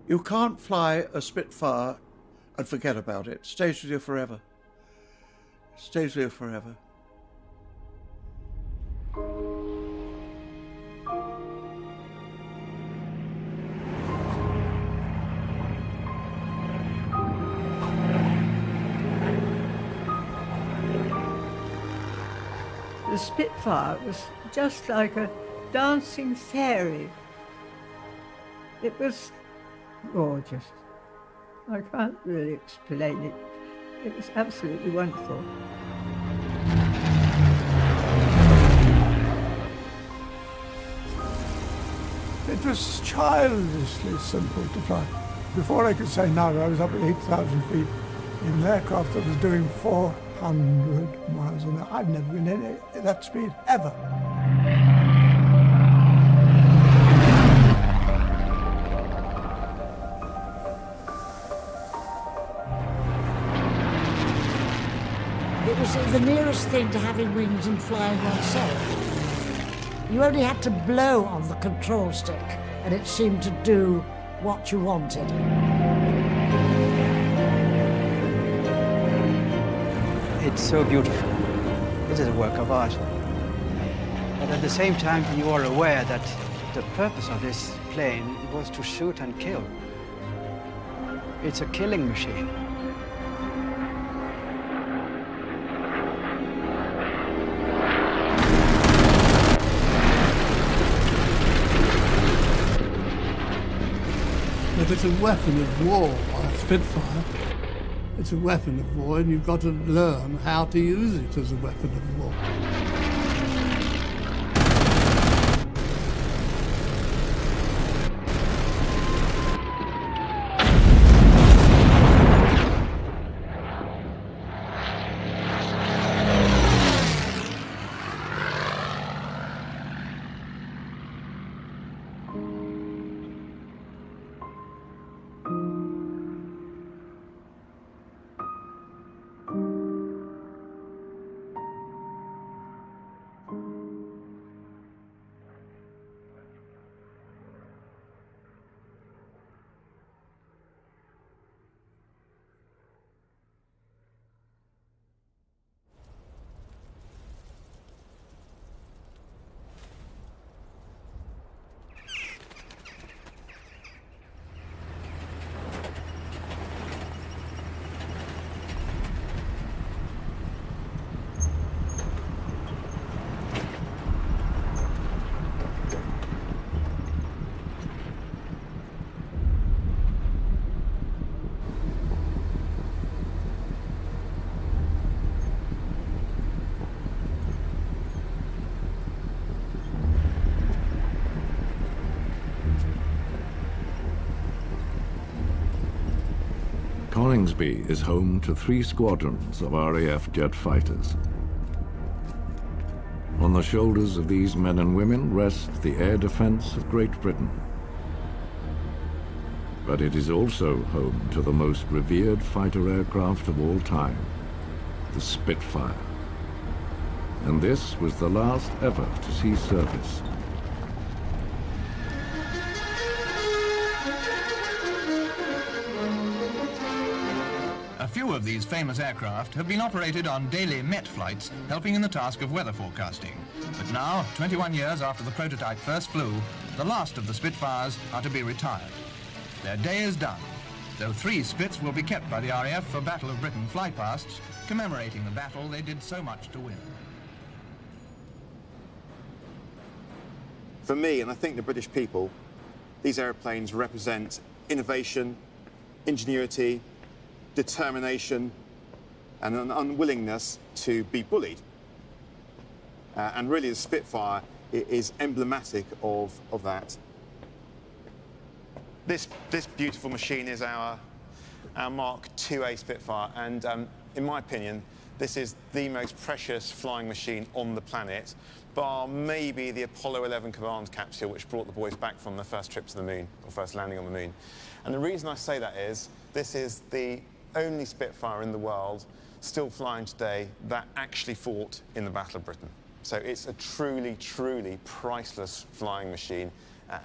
You can't fly a Spitfire and forget about it. It stays with you forever. It stays with you forever. The Spitfire was just like a dancing fairy. It was gorgeous. I can't really explain it. It was absolutely wonderful. It was childishly simple to fly. Before I could say no, I was up at 8,000 feet in an aircraft that was doing 400 miles an hour. I've never been at that speed, ever. It was the nearest thing to having wings and flying oneself. You only had to blow on the control stick and it seemed to do what you wanted. It's so beautiful. It is a work of art. But at the same time, you are aware that the purpose of this plane was to shoot and kill. It's a killing machine. If it's a weapon of war, a Spitfire, it's a weapon of war, and you've got to learn how to use it as a weapon of war. Coningsby is home to 3 squadrons of RAF jet fighters. On the shoulders of these men and women rests the air defense of Great Britain. But it is also home to the most revered fighter aircraft of all time, the Spitfire. And this was the last ever to see service. A few of these famous aircraft have been operated on daily Met flights, helping in the task of weather forecasting. But now, 21 years after the prototype first flew, the last of the Spitfires are to be retired. Their day is done, though 3 Spits will be kept by the RAF for Battle of Britain flypasts, commemorating the battle they did so much to win. For me, and I think the British people, these airplanes represent innovation, ingenuity, determination, and an unwillingness to be bullied. And really the Spitfire is emblematic of that. This beautiful machine is our Mark IIA Spitfire, and in my opinion, this is the most precious flying machine on the planet, bar maybe the Apollo 11 command capsule, which brought the boys back from their first trip to the moon, or first landing on the moon. And the reason I say that is, this is the only Spitfire in the world still flying today that actually fought in the Battle of Britain. So it's a truly, truly priceless flying machine,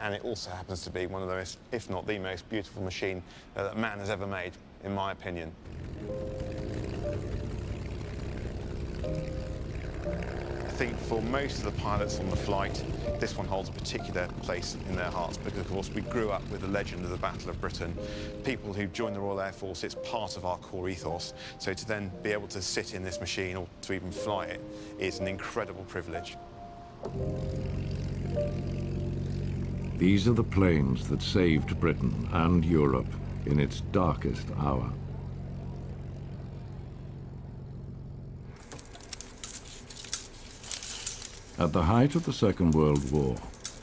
and it also happens to be one of the most, if not the most beautiful machine that man has ever made, in my opinion. I think for most of the pilots on the flight, this one holds a particular place in their hearts because, of course, we grew up with the legend of the Battle of Britain. People who joined the Royal Air Force, it's part of our core ethos. So to then be able to sit in this machine or to even fly it is an incredible privilege. These are the planes that saved Britain and Europe in its darkest hour. At the height of the Second World War,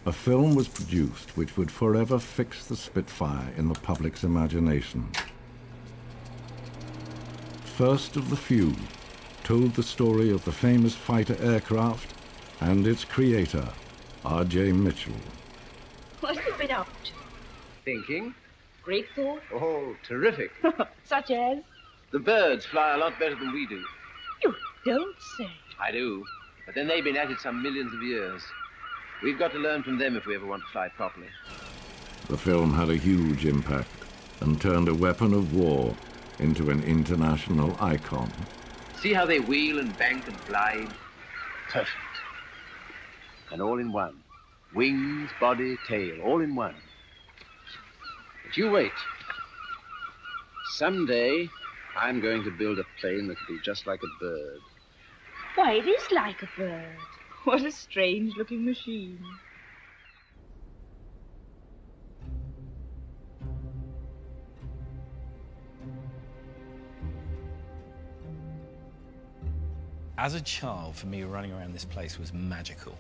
a film was produced which would forever fix the Spitfire in the public's imagination. First of the Few told the story of the famous fighter aircraft and its creator, R.J. Mitchell. What have you been up to? Thinking. Great thought? Oh, terrific. Such as? The birds fly a lot better than we do. You don't say. I do. But then they've been at it some millions of years. We've got to learn from them if we ever want to fly properly. The film had a huge impact and turned a weapon of war into an international icon. See how they wheel and bank and glide? Perfect. And all in one. Wings, body, tail, all in one. But you wait. Someday, I'm going to build a plane that'll be just like a bird. Why, it is like a bird. What a strange-looking machine. As a child, for me, running around this place was magical.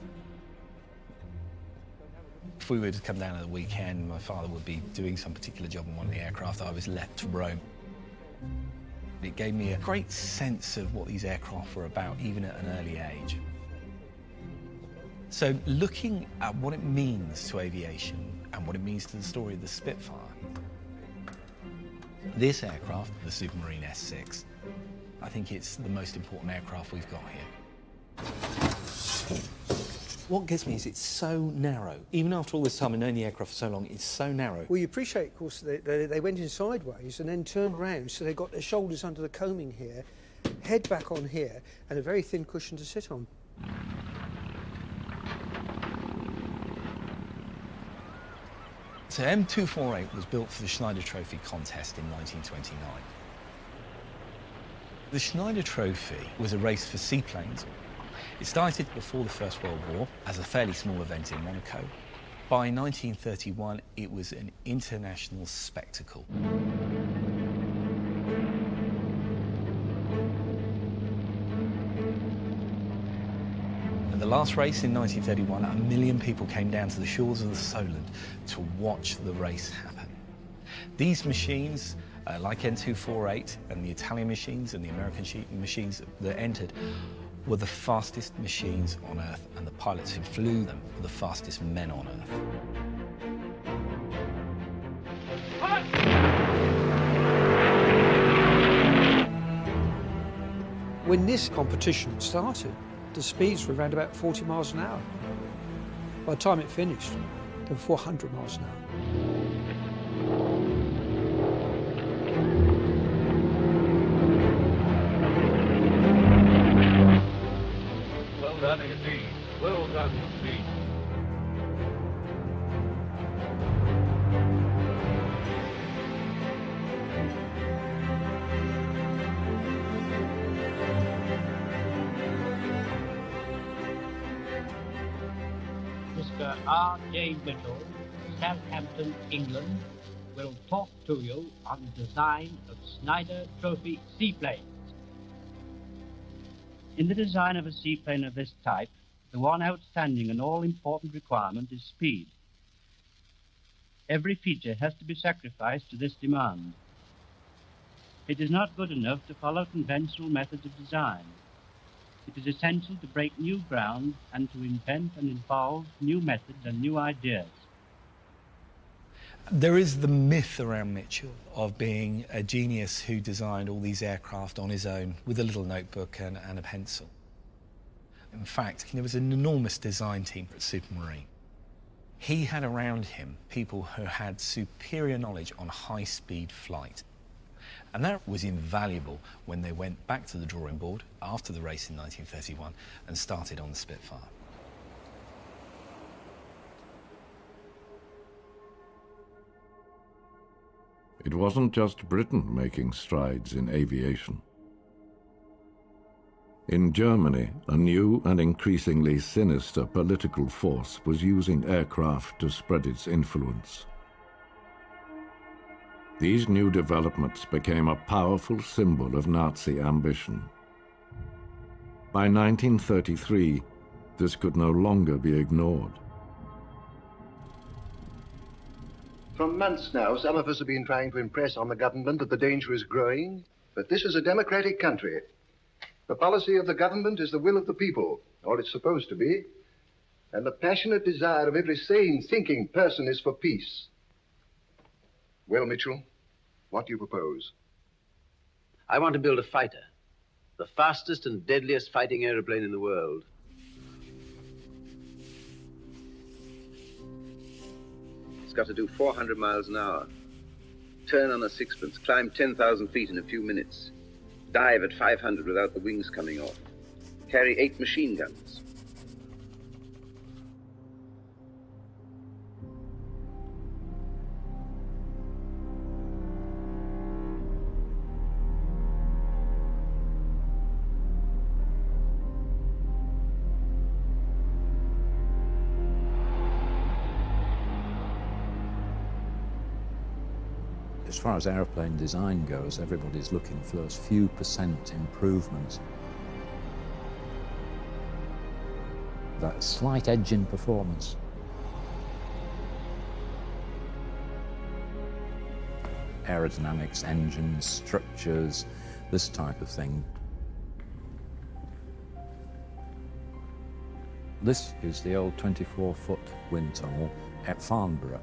If we were to come down at the weekend, my father would be doing some particular job on one of the aircraft, I was left to roam. It gave me a great sense of what these aircraft were about, even at an early age. So looking at what it means to aviation and what it means to the story of the Spitfire, this aircraft, the Supermarine S6, I think it's the most important aircraft we've got here. What gets me is it's so narrow. Even after all this time and knowing the aircraft for so long, it's so narrow. Well, you appreciate, of course, they went in sideways and then turned round, so they got their shoulders under the coaming here, head back on here, and a very thin cushion to sit on. So M248 was built for the Schneider Trophy contest in 1929. The Schneider Trophy was a race for seaplanes. It started before the First World War as a fairly small event in Monaco. By 1931, it was an international spectacle. At the last race in 1931, 1 million people came down to the shores of the Solent to watch the race happen. These machines, like N248 and the Italian machines and the American machines that entered, were the fastest machines on Earth, and the pilots who flew them were the fastest men on Earth. When this competition started, the speeds were around about 40 miles an hour. By the time it finished, they were 400 miles an hour. Well done indeed. Well done indeed. Mr. R.J. Mitchell, Southampton, England, will talk to you on the design of Schneider Trophy seaplanes. In the design of a seaplane of this type, the one outstanding and all-important requirement is speed. Every feature has to be sacrificed to this demand. It is not good enough to follow conventional methods of design. It is essential to break new ground and to invent and evolve new methods and new ideas. There is the myth around Mitchell of being a genius who designed all these aircraft on his own with a little notebook and a pencil. In fact, there was an enormous design team at Supermarine. He had around him people who had superior knowledge on high-speed flight. And that was invaluable when they went back to the drawing board after the race in 1931 and started on the Spitfire. It wasn't just Britain making strides in aviation. In Germany, a new and increasingly sinister political force was using aircraft to spread its influence. These new developments became a powerful symbol of Nazi ambition. By 1933, this could no longer be ignored. For months now, some of us have been trying to impress on the government that the danger is growing, but this is a democratic country. The policy of the government is the will of the people, or it's supposed to be, and the passionate desire of every sane, thinking person is for peace. Well, Mitchell, what do you propose? I want to build a fighter, the fastest and deadliest fighting aeroplane in the world. It's got to do 400 miles an hour, turn on a sixpence, climb 10,000 feet in a few minutes, dive at 500 without the wings coming off, carry 8 machine guns. As far as aeroplane design goes, everybody's looking for those few percent improvements. That slight edge in performance. Aerodynamics, engines, structures, this type of thing. This is the old 24-foot wind tunnel at Farnborough.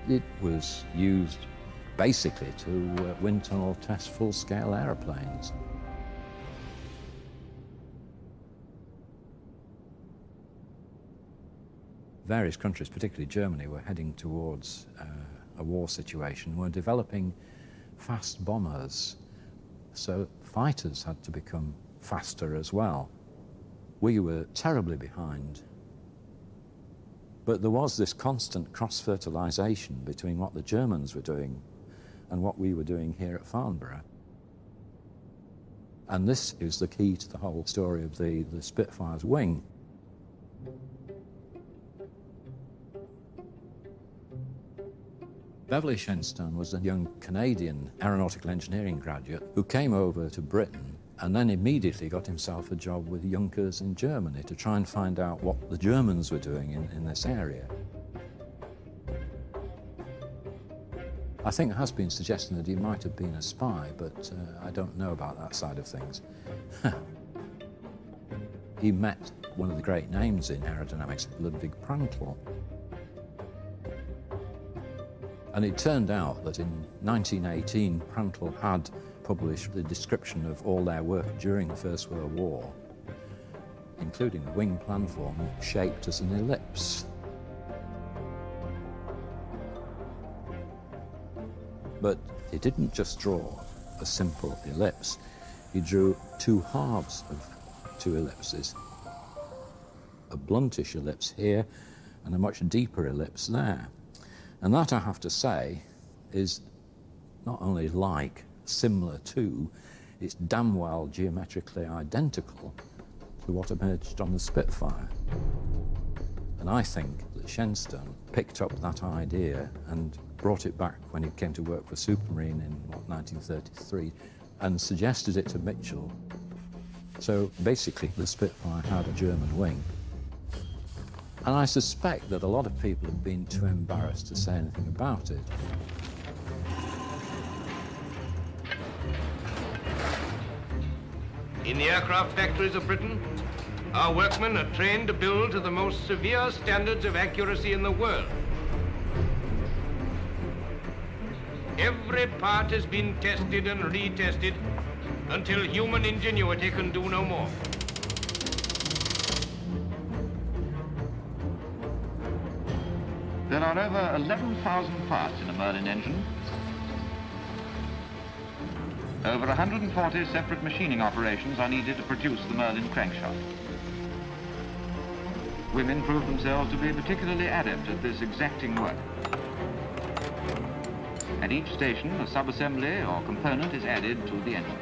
It was used basically to wind tunnel test full-scale aeroplanes. Various countries, particularly Germany, were heading towards a war situation, were developing fast bombers, so fighters had to become faster as well. We were terribly behind. But there was this constant cross-fertilization between what the Germans were doing and what we were doing here at Farnborough. And this is the key to the whole story of the Spitfire's wing. Beverly Shenstone was a young Canadian aeronautical engineering graduate who came over to Britain and then immediately got himself a job with Junkers in Germany to try and find out what the Germans were doing in this area. I think there has been suggestion that he might have been a spy, but I don't know about that side of things. He met one of the great names in aerodynamics, Ludwig Prandtl. And it turned out that in 1918, Prandtl had published the description of all their work during the First World War, including the wing planform shaped as an ellipse. But he didn't just draw a simple ellipse, he drew two halves of two ellipses. A bluntish ellipse here and a much deeper ellipse there. And that, I have to say, is not only like, similar to, it's damn well geometrically identical to what emerged on the Spitfire. And I think that Shenstone picked up that idea and brought it back when he came to work for Supermarine in, 1933, and suggested it to Mitchell. So basically, the Spitfire had a German wing. And I suspect that a lot of people have been too embarrassed to say anything about it. In the aircraft factories of Britain, our workmen are trained to build to the most severe standards of accuracy in the world. Every part has been tested and retested until human ingenuity can do no more. There are over 11,000 parts in a Merlin engine. Over 140 separate machining operations are needed to produce the Merlin crankshaft. Women prove themselves to be particularly adept at this exacting work. At each station, a subassembly or component is added to the engine.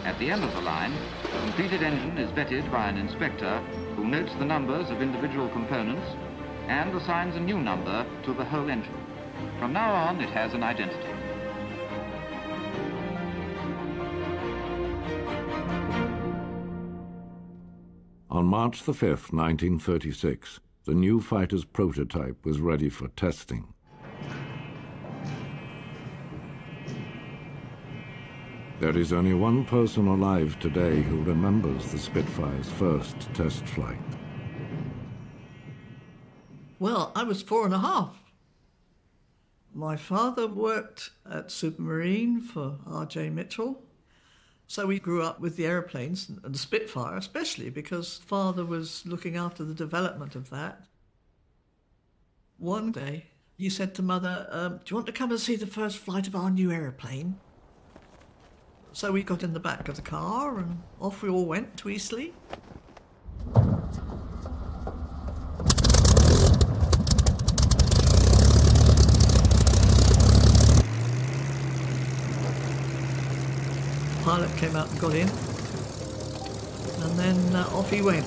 At the end of the line, the completed engine is vetted by an inspector who notes the numbers of individual components and assigns a new number to the whole engine. From now on, it has an identity. On March the 5th, 1936, the new fighter's prototype was ready for testing. There is only one person alive today who remembers the Spitfire's first test flight. Well, I was 4½. My father worked at Supermarine for R.J. Mitchell. So we grew up with the aeroplanes, and the Spitfire especially, because father was looking after the development of that. One day, he said to mother, do you want to come and see the first flight of our new aeroplane? So we got in the back of the car, and off we all went to Eastleigh. Pilot came out and got in, and then off he went.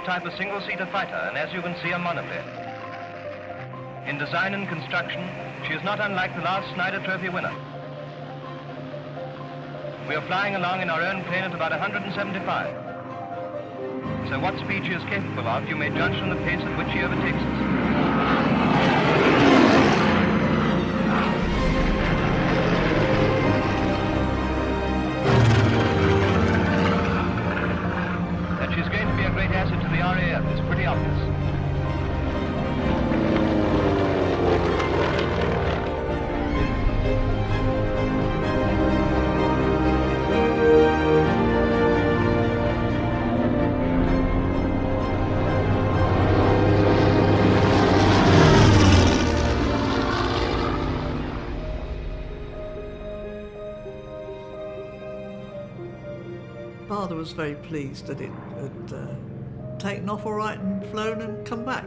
Type of single-seater fighter, and as you can see, a monoplane. In design and construction, she is not unlike the last Snyder Trophy winner. We are flying along in our own plane at about 175. So what speed she is capable of, you may judge from the pace at which she overtakes us. It's pretty obvious. Father was very pleased that it had taken off all right and flown and come back.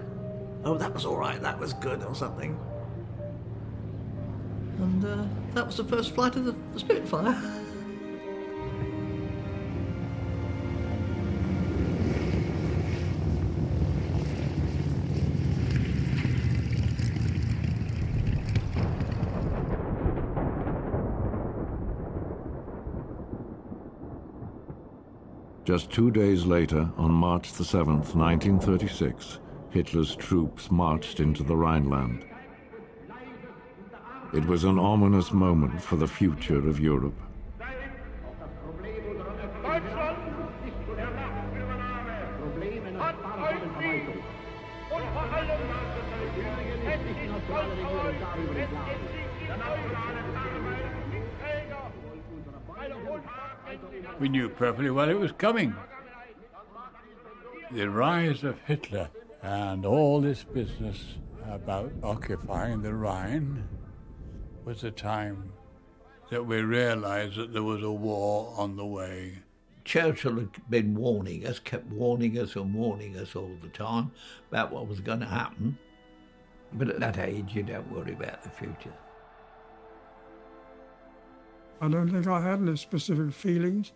Oh, that was all right, that was good, or something. And that was the first flight of the Spitfire. Just 2 days later, on March the 7th, 1936, Hitler's troops marched into the Rhineland. It was an ominous moment for the future of Europe. We knew perfectly well it was coming. The rise of Hitler and all this business about occupying the Rhine was the time that we realized that there was a war on the way. Churchill had been warning us, kept warning us and warning us all the time about what was going to happen. But at that age, you don't worry about the future. I don't think I had any specific feelings.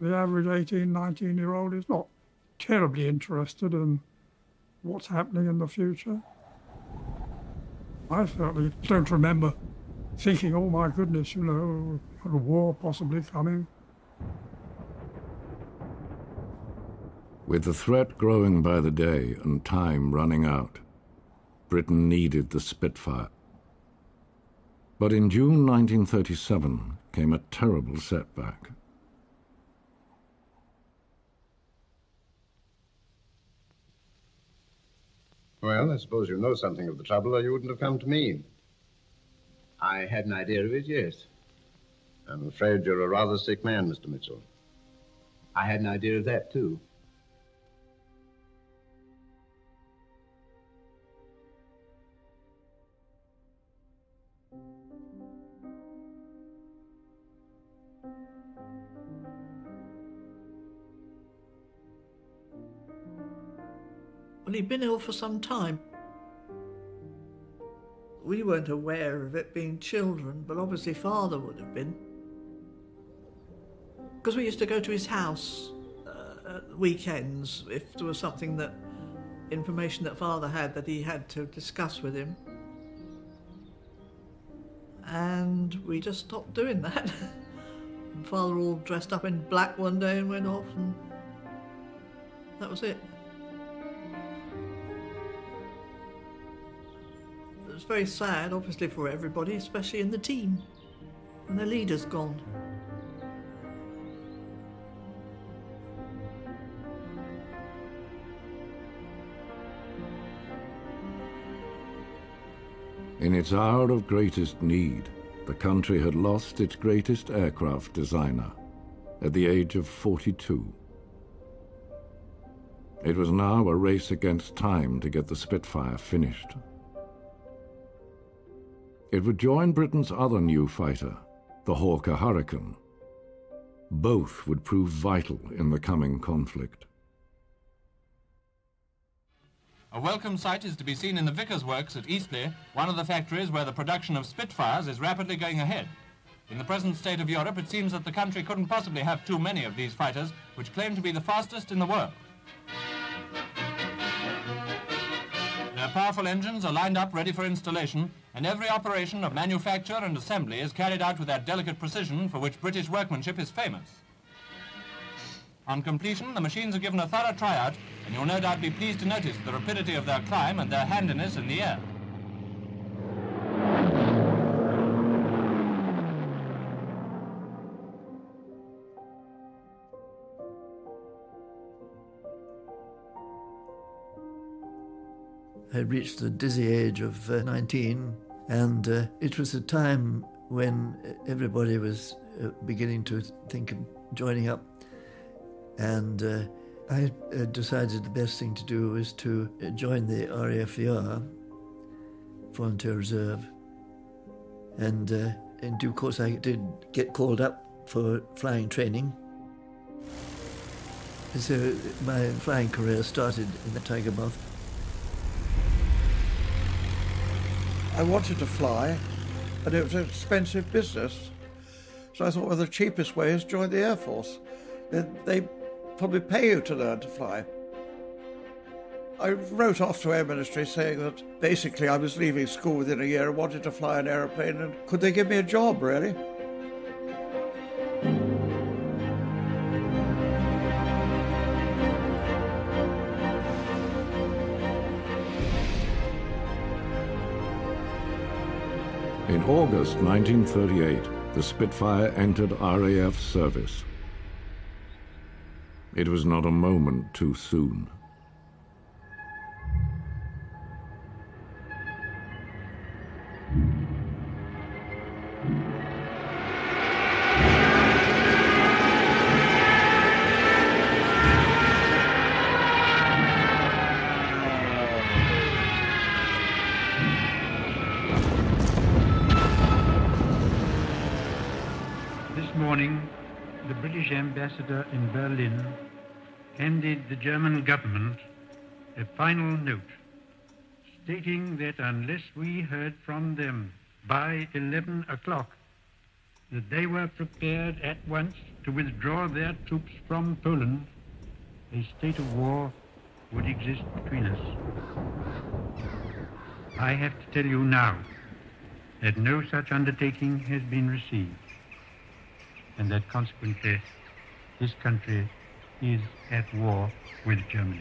The average 18, 19-year-old is not terribly interested in what's happening in the future. I certainly don't remember thinking, oh my goodness, you know, a war possibly coming. With the threat growing by the day and time running out, Britain needed the Spitfire. But in June 1937 came a terrible setback. Well, I suppose you know something of the trouble, or you wouldn't have come to me. I had an idea of it, yes. I'm afraid you're a rather sick man, Mr. Mitchell. I had an idea of that, too. Well, he'd been ill for some time. We weren't aware of it being children, but obviously Father would have been. Because we used to go to his house at weekends if there was something that, information that Father had that he had to discuss with him. And we just stopped doing that. And Father all dressed up in black one day and went off, and that was it. It was very sad, obviously, for everybody, especially in the team, and their leader's gone. In its hour of greatest need, the country had lost its greatest aircraft designer at the age of 42. It was now a race against time to get the Spitfire finished. It would join Britain's other new fighter, the Hawker Hurricane. Both would prove vital in the coming conflict. A welcome sight is to be seen in the Vickers Works at Eastleigh, one of the factories where the production of Spitfires is rapidly going ahead. In the present state of Europe, it seems that the country couldn't possibly have too many of these fighters, which claim to be the fastest in the world. Their powerful engines are lined up ready for installation, and every operation of manufacture and assembly is carried out with that delicate precision for which British workmanship is famous. On completion, the machines are given a thorough tryout, and you'll no doubt be pleased to notice the rapidity of their climb and their handiness in the air. I had reached the dizzy age of 19, and it was a time when everybody was beginning to think of joining up. And I decided the best thing to do was to join the RAFVR, Volunteer Reserve. And in due course I did get called up for flying training. And so my flying career started in the Tiger Moth. I wanted to fly, but it was an expensive business. So I thought, well, the cheapest way is join the Air Force. They probably pay you to learn to fly. I wrote off to Air Ministry saying that basically I was leaving school within a year and wanted to fly an aeroplane, and could they give me a job, really? In August 1938, the Spitfire entered RAF service. It was not a moment too soon. This morning, the British ambassador in Berlin handed the German government a final note stating that unless we heard from them by 11 o'clock, that they were prepared at once to withdraw their troops from Poland, a state of war would exist between us. I have to tell you now that no such undertaking has been received, and that consequently this country is at war with Germany.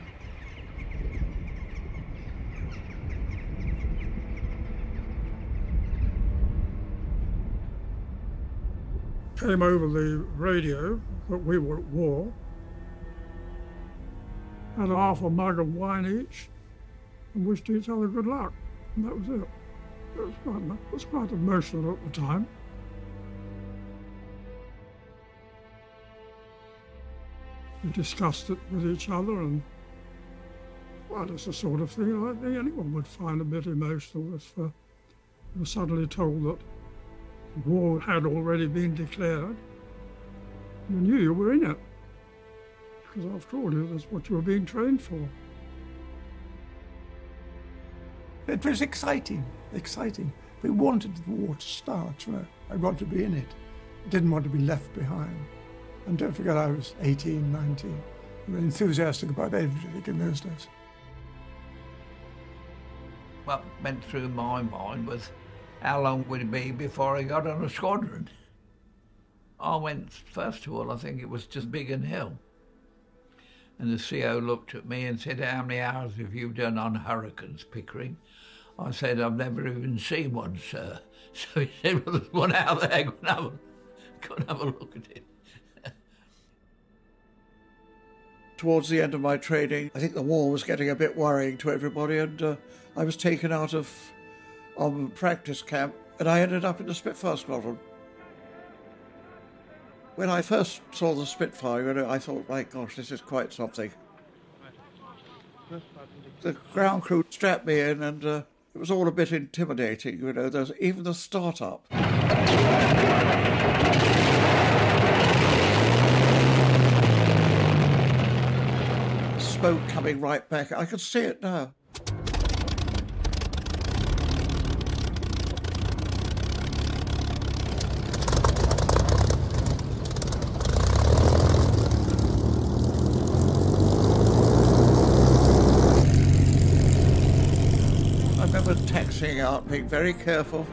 Came over the radio that we were at war, had half a mug of wine each, and wished each other good luck, and that was it. It was quite emotional at the time. We discussed it with each other, and well, it's the sort of thing I think anyone would find a bit emotional if you were suddenly told that war had already been declared. You knew you were in it, because after all, that's what you were being trained for. It was exciting. We wanted the war to start. I wanted to be in it. I didn't want to be left behind. And don't forget, I was 18, 19. I was enthusiastic about everything in those days. What went through my mind was, how long would it be before I got on a squadron? I went, first of all, I think it was just Biggin Hill. And the CO looked at me and said, how many hours have you done on Hurricanes, Pickering? I said, I've never even seen one, sir. So he said, well, there's one out there, go and have a look at it. Towards the end of my training, I think the war was getting a bit worrying to everybody, and I was taken out of practice camp, and I ended up in the Spitfire squadron. When I first saw the Spitfire, I thought, my gosh, this is quite something. The ground crew strapped me in, and it was all a bit intimidating, there's even the start-up. Smoke coming right back. I can see it now. I remember taxiing out, being very careful.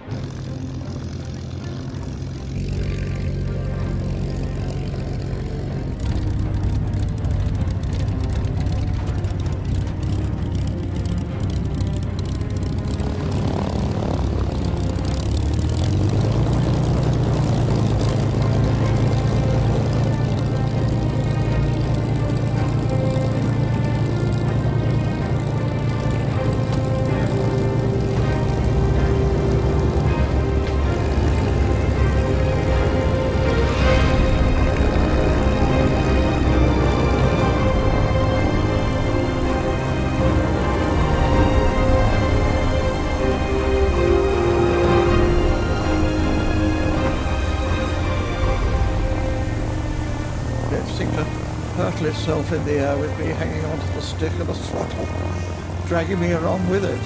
Itself in the air with me hanging onto the stick of the throttle, dragging me along with it.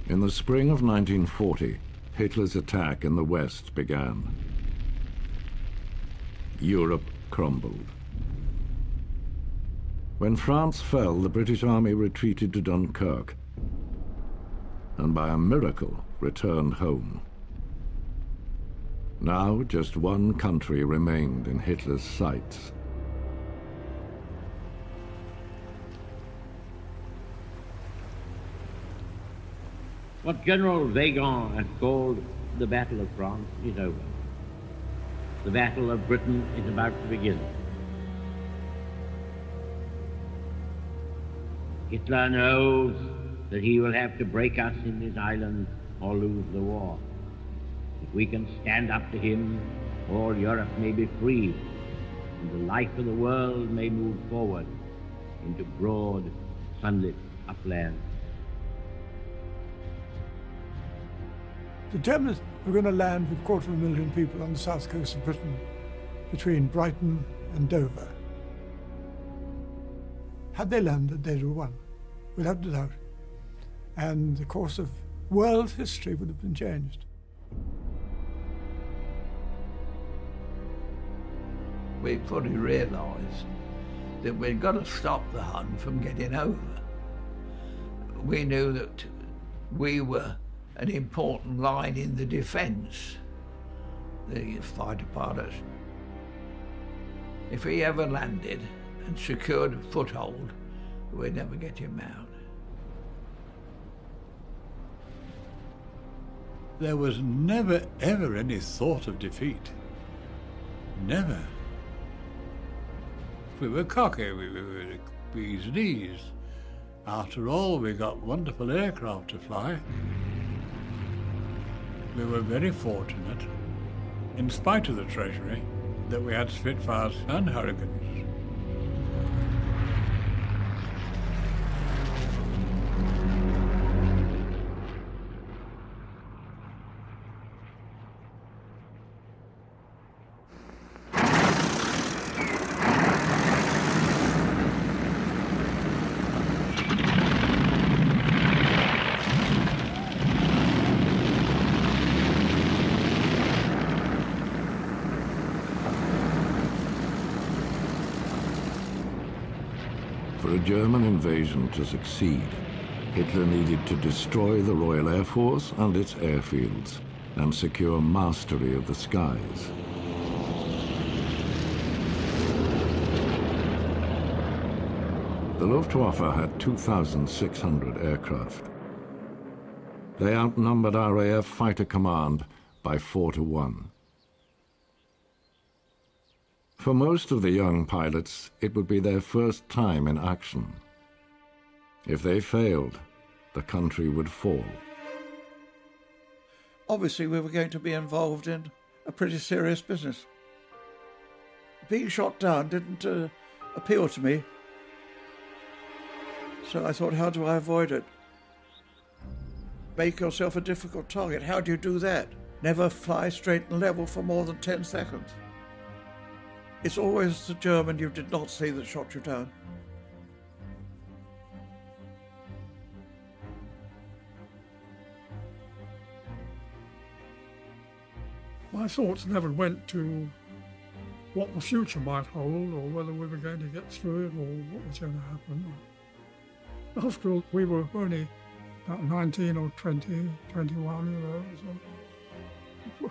In the spring of 1940, Hitler's attack in the West began. Europe crumbled. When France fell, the British Army retreated to Dunkirk, and by a miracle returned home. Now just one country remained in Hitler's sights. What General Weygand has called the Battle of France is over. The Battle of Britain is about to begin. Hitler knows that he will have to break us in this island or lose the war. If we can stand up to him, all Europe may be free, and the life of the world may move forward into broad, sunlit upland. The Germans were going to land with 250,000 people on the south coast of Britain, between Brighton and Dover. Had they landed, they'd have won, without a doubt. And the course of world history would have been changed. We fully realised that we'd got to stop the Hun from getting over. We knew that we were an important line in the defence, the fighter pilots. If he ever landed and secured a foothold, we'd never get him out. There was never, ever any thought of defeat. Never. We were cocky, we were bees knees. After all, we got wonderful aircraft to fly. We were very fortunate, in spite of the Treasury, that we had Spitfires and Hurricanes. For a German invasion to succeed, Hitler needed to destroy the Royal Air Force and its airfields and secure mastery of the skies. The Luftwaffe had 2,600 aircraft. They outnumbered RAF Fighter Command by 4-1. For most of the young pilots, it would be their first time in action. If they failed, the country would fall. Obviously, we were going to be involved in a pretty serious business. Being shot down didn't appeal to me. So I thought, how do I avoid it? Make yourself a difficult target. How do you do that? Never fly straight and level for more than 10 seconds. It's always the German you did not see that shot you down. My thoughts never went to what the future might hold, or whether we were going to get through it, or what was going to happen. After all, we were only about 19 or 20, 21, you know, so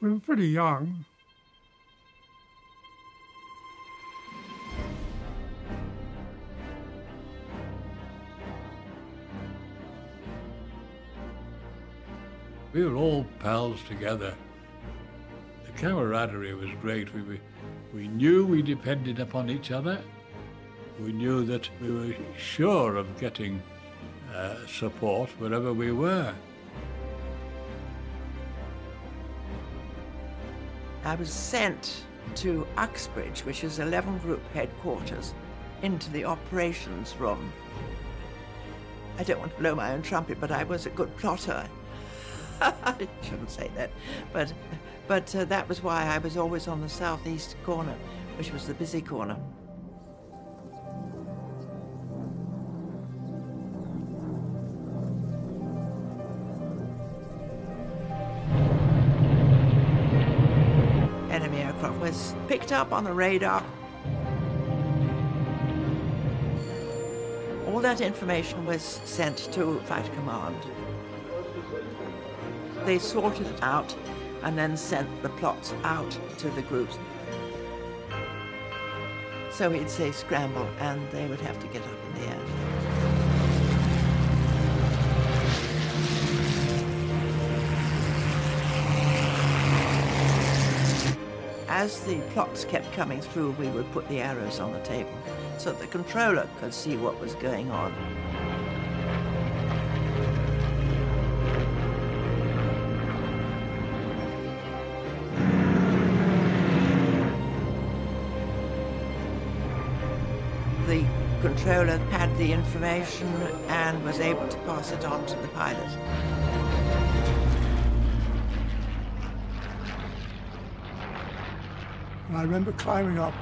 we were pretty young. We were all pals together. The camaraderie was great. We knew we depended upon each other. We knew that we were sure of getting support wherever we were. I was sent to Uxbridge, which is 11 Group headquarters, into the operations room. I don't want to blow my own trumpet, but I was a good plotter. I shouldn't say that, but that was why I was always on the southeast corner, which was the busy corner. Enemy aircraft was picked up on the radar. All that information was sent to Fighter Command. They sorted it out and then sent the plots out to the groups. So he'd say scramble, and they would have to get up in the air. As the plots kept coming through, we would put the arrows on the table so the controller could see what was going on. The controller had the information and was able to pass it on to the pilot. And I remember climbing up,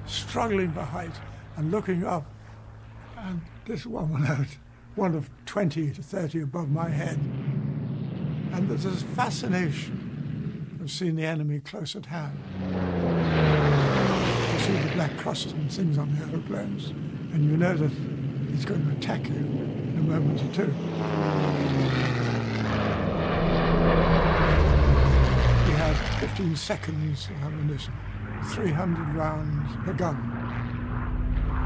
struggling for height, and looking up, and this one went out, one of 20 to 30 above my head. And there's this fascination of seeing the enemy close at hand. You see the black crust and things on the aeroplanes, and you know that he's going to attack you in a moment or two. We had 15 seconds of ammunition, 300 rounds per gun.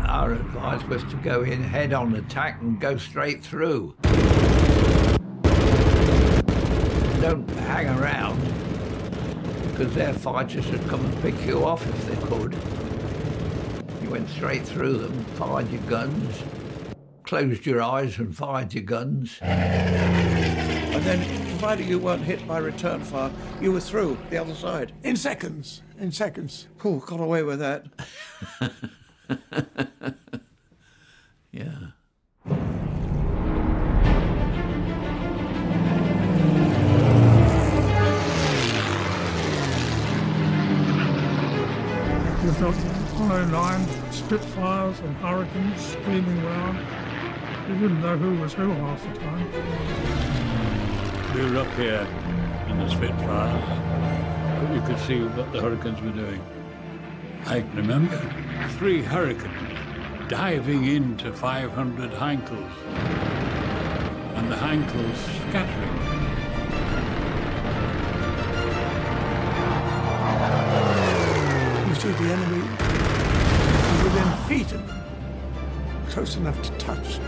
Our advice was to go in head-on attack and go straight through. Don't hang around, because their fighters would come and pick you off if they could. You went straight through them, fired your guns, closed your eyes and fired your guns. And then, provided you weren't hit by return fire, you were through the other side. In seconds. In seconds. Oh, got away with that. Yeah. You've got 109 Spitfires and Hurricanes screaming round. You didn't know who was who half the time. We were up here in the Spitfires, but you could see what the Hurricanes were doing. I can remember 3 Hurricanes diving into 500 Heinkels, and the Heinkels scattering. You see the enemy within feet of them, close enough to touch.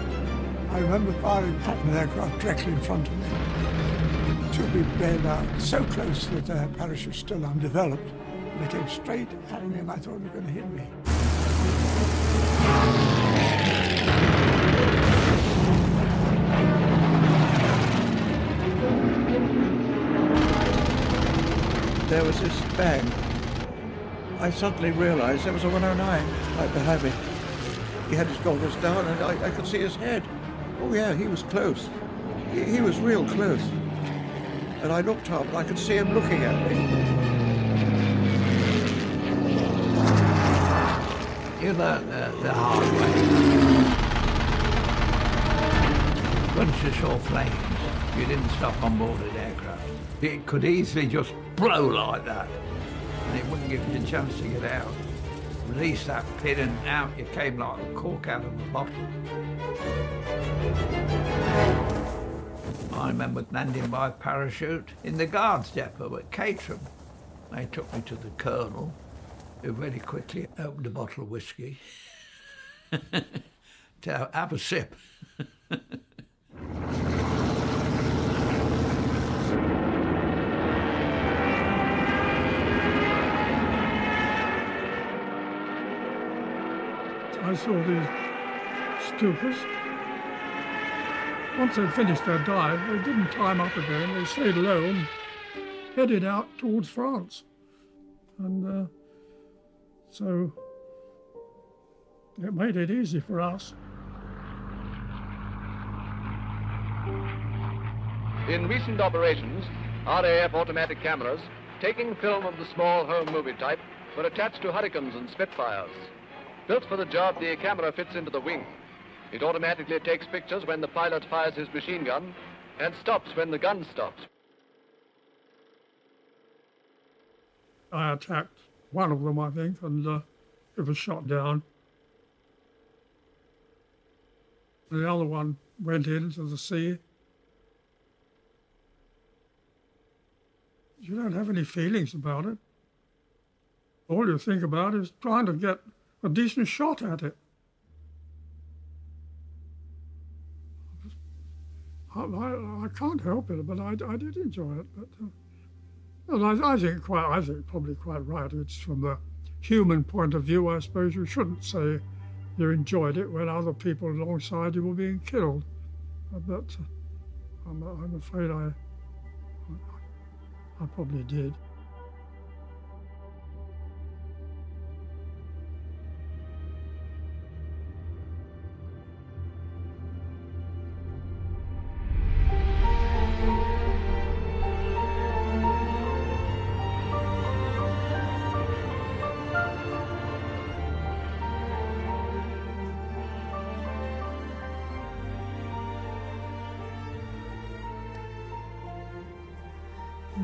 I remember firing at an aircraft directly in front of me. To be bailed out so close that their parachute still undeveloped. They came straight at me and I thought they were going to hit me. There was this bang. I suddenly realised there was a 109 right behind me. He had his goggles down and I could see his head. Oh yeah, he was close. He was real close. And I looked up and I could see him looking at me. You learned the hard way. Once you saw flames, you didn't stop on board an aircraft. It could easily just blow like that, and it wouldn't give you a chance to get out. Release that pin and out you came like a cork out of a bottle. I remember landing by parachute in the guards depot at Caterham. They took me to the colonel, who very quickly opened a bottle of whiskey to have a sip. I saw these stupers. Once they'd finished their dive, they didn't climb up again. They stayed low and headed out towards France. And so it made it easy for us. In recent operations, RAF automatic cameras, taking film of the small home movie type, were attached to Hurricanes and Spitfires. Built for the job, the camera fits into the wing. It automatically takes pictures when the pilot fires his machine gun and stops when the gun stops. I attacked one of them, I think, and it was shot down. The other one went into the sea. You don't have any feelings about it. All you think about is trying to get a decent shot at it. I can't help it, but I did enjoy it. But and I think probably quite right. It's from the human point of view. I suppose you shouldn't say you enjoyed it when other people alongside you were being killed. But I'm afraid I probably did.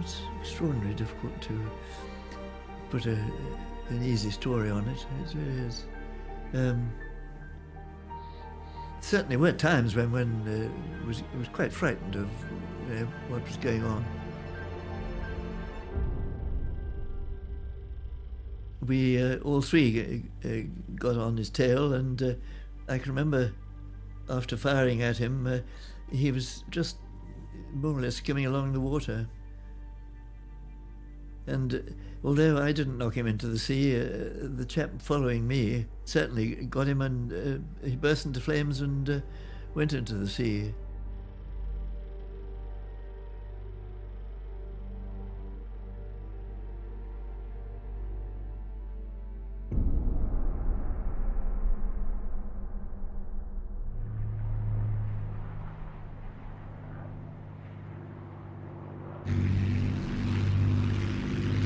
it's extraordinarily difficult to put an easy story on it. It really is. Certainly were times when was quite frightened of what was going on. We all three got on his tail, and I can remember after firing at him, he was just more or less skimming along the water. And although I didn't knock him into the sea, the chap following me certainly got him, and he burst into flames and went into the sea.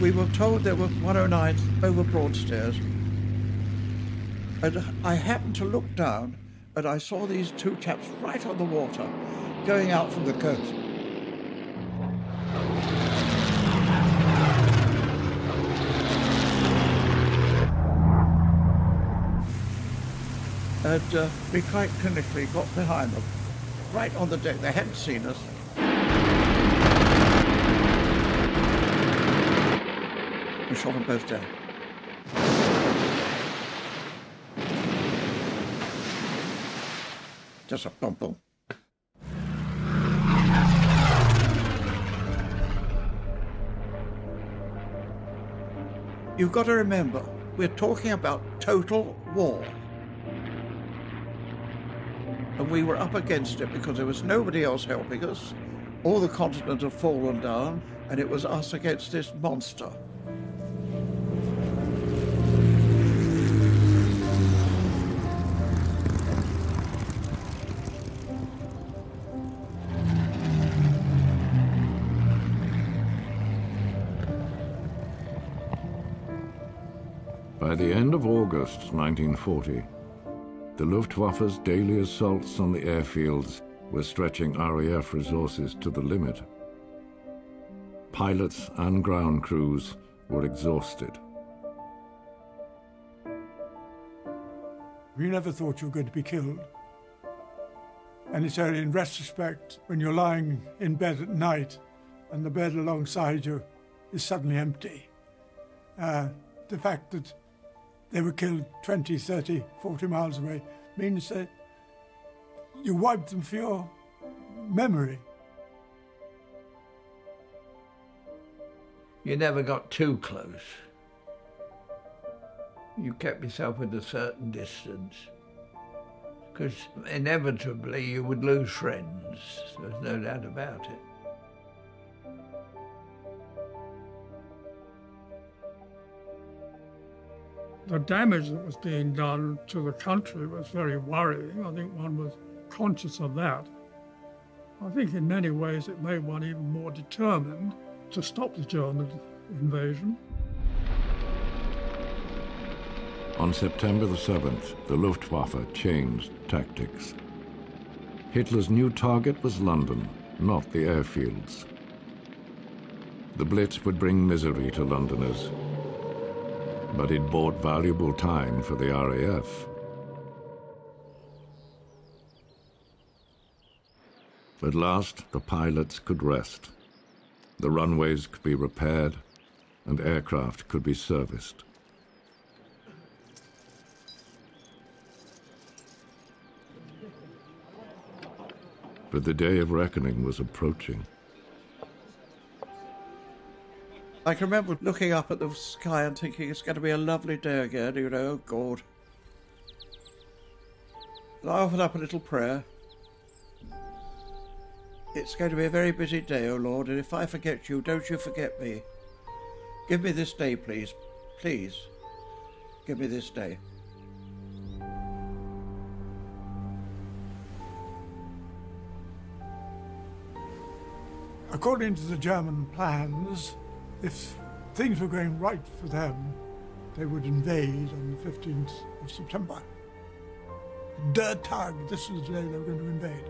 We were told there were 109s over Broadstairs, and I happened to look down and I saw these two chaps right on the water going out from the coast. And we quite clinically got behind them, right on the deck. They hadn't seen us. We shot them both down. Just a boom, boom. You've got to remember, we're talking about total war. And we were up against it because there was nobody else helping us. All the continent had fallen down, and it was us against this monster. By the end of August 1940, the Luftwaffe's daily assaults on the airfields were stretching RAF resources to the limit. Pilots and ground crews were exhausted. You never thought you were going to be killed. And it's only in retrospect, when you're lying in bed at night and the bed alongside you is suddenly empty. The fact that they were killed 20, 30, 40 miles away means that you wiped them for your memory. You never got too close. You kept yourself at a certain distance, because inevitably you would lose friends. There's no doubt about it. The damage that was being done to the country was very worrying. I think one was conscious of that. I think in many ways it made one even more determined to stop the German invasion. On September the 7th, the Luftwaffe changed tactics. Hitler's new target was London, not the airfields. The Blitz would bring misery to Londoners, but it bought valuable time for the RAF. At last, the pilots could rest. The runways could be repaired, and aircraft could be serviced. But the day of reckoning was approaching. I can remember looking up at the sky and thinking it's going to be a lovely day again, you know, oh God. And I offered up a little prayer. It's going to be a very busy day, oh Lord, and if I forget you, don't you forget me. Give me this day, please. Please, give me this day. According to the German plans, if things were going right for them, they would invade on the 15th of September. Der Tag, this was the day they were going to invade.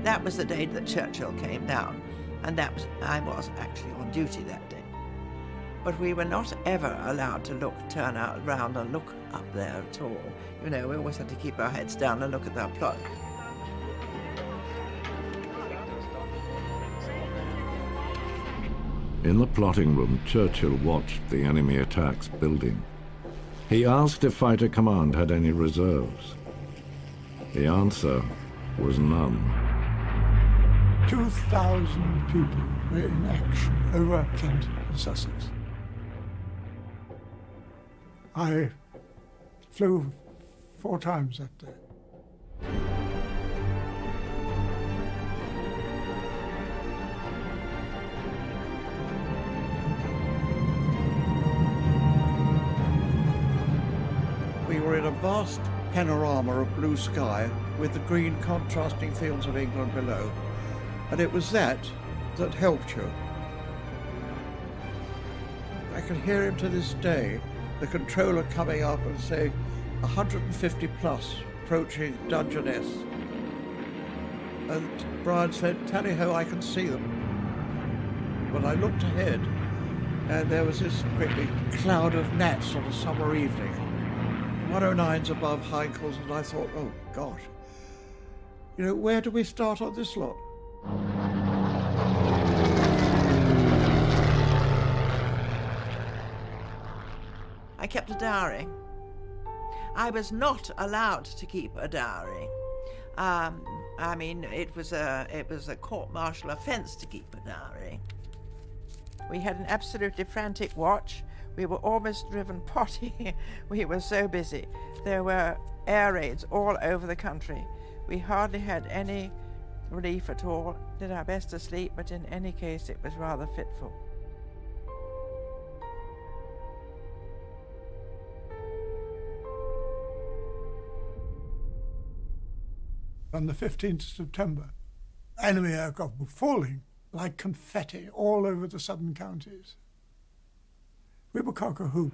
That was the day that Churchill came down, and I was actually on duty that day. But we were not ever allowed to turn around and look up there at all. You know, we always had to keep our heads down and look at our plot. In the plotting room, Churchill watched the enemy attacks building. He asked if Fighter Command had any reserves. The answer was none. 2,000 people were in action over Kent and Sussex. I flew 4 times that day. We were in a vast panorama of blue sky with the green contrasting fields of England below, and it was that helped you. I can hear him to this day, the controller coming up and saying 150 plus approaching Dungeness. And Brian said, "Tally-ho, I can see them." But I looked ahead and there was this great big cloud of gnats on a summer evening. 109's above Heinkel's, and I thought, oh God, you know, where do we start on this lot? I kept a diary. I was not allowed to keep a diary. I mean, it was a court-martial offence to keep a diary. We had an absolutely frantic watch. We were almost driven potty. We were so busy. There were air raids all over the country. We hardly had any relief at all. Did our best to sleep, but in any case, it was rather fitful. On the 15th of September, enemy aircraft were falling like confetti all over the southern counties. We were cock-a-hoop.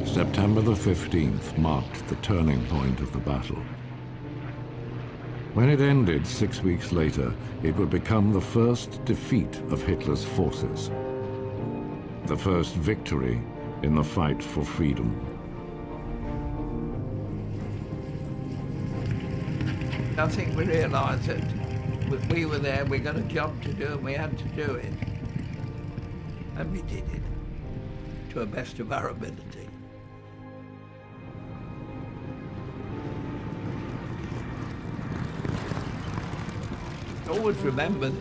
September the 15th marked the turning point of the battle. When it ended 6 weeks later, it would become the first defeat of Hitler's forces, the first victory in the fight for freedom. I think we realised that we were there, we got a job to do, and we had to do it. And we did it to the best of our ability. Always remember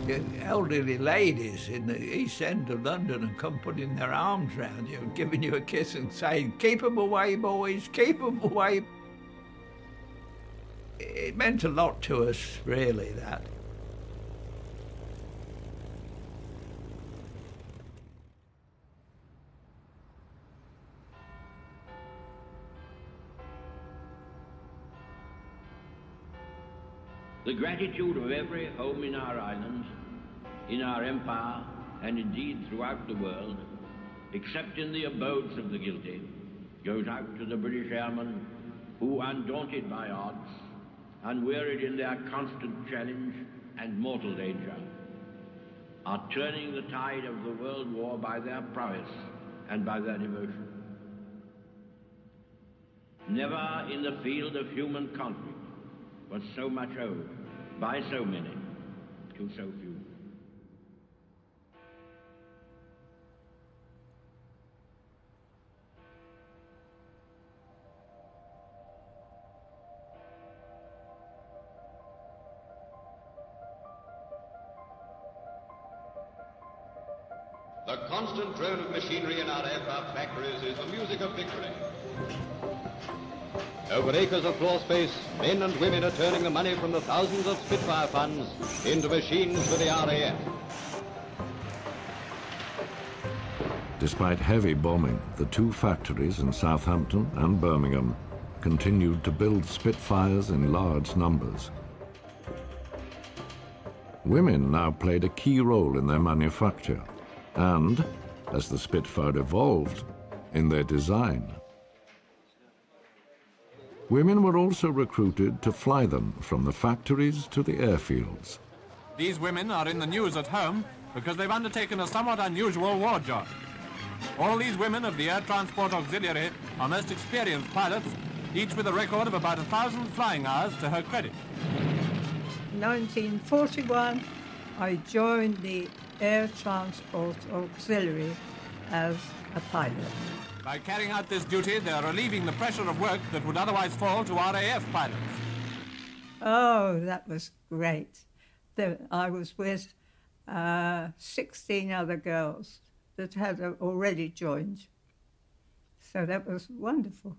the elderly ladies in the East End of London and come putting their arms around you and giving you a kiss and saying, "Keep them away, boys, keep them away." It meant a lot to us, really, that. The gratitude of every home in our islands, in our empire, and indeed throughout the world, except in the abodes of the guilty, goes out to the British airmen who, undaunted by odds, unwearied in their constant challenge and mortal danger, are turning the tide of the world war by their prowess and by their devotion. Never in the field of human conflict was so much owed by so many to so few. The constant drone of machinery in our aircraft factories is the music of victory. Over acres of floor space, men and women are turning the money from the thousands of Spitfire funds into machines for the RAF. Despite heavy bombing, the two factories in Southampton and Birmingham continued to build Spitfires in large numbers. Women now played a key role in their manufacture and, as the Spitfire evolved, in their design. Women were also recruited to fly them from the factories to the airfields. These women are in the news at home because they've undertaken a somewhat unusual war job. All these women of the Air Transport Auxiliary are most experienced pilots, each with a record of about 1,000 flying hours to her credit. In 1941, I joined the Air Transport Auxiliary as a pilot. By carrying out this duty, they are relieving the pressure of work that would otherwise fall to RAF pilots. Oh, that was great. I was with 16 other girls that had already joined. So that was wonderful.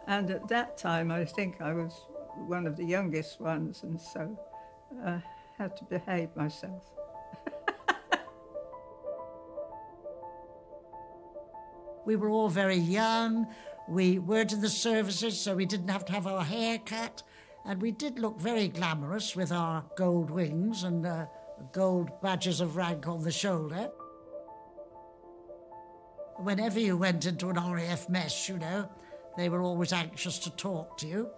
And at that time, I think I was one of the youngest ones, and so had to behave myself. We were all very young. We weren't in the services, so we didn't have to have our hair cut. And we did look very glamorous with our gold wings and gold badges of rank on the shoulder. Whenever you went into an RAF mess, you know, they were always anxious to talk to you.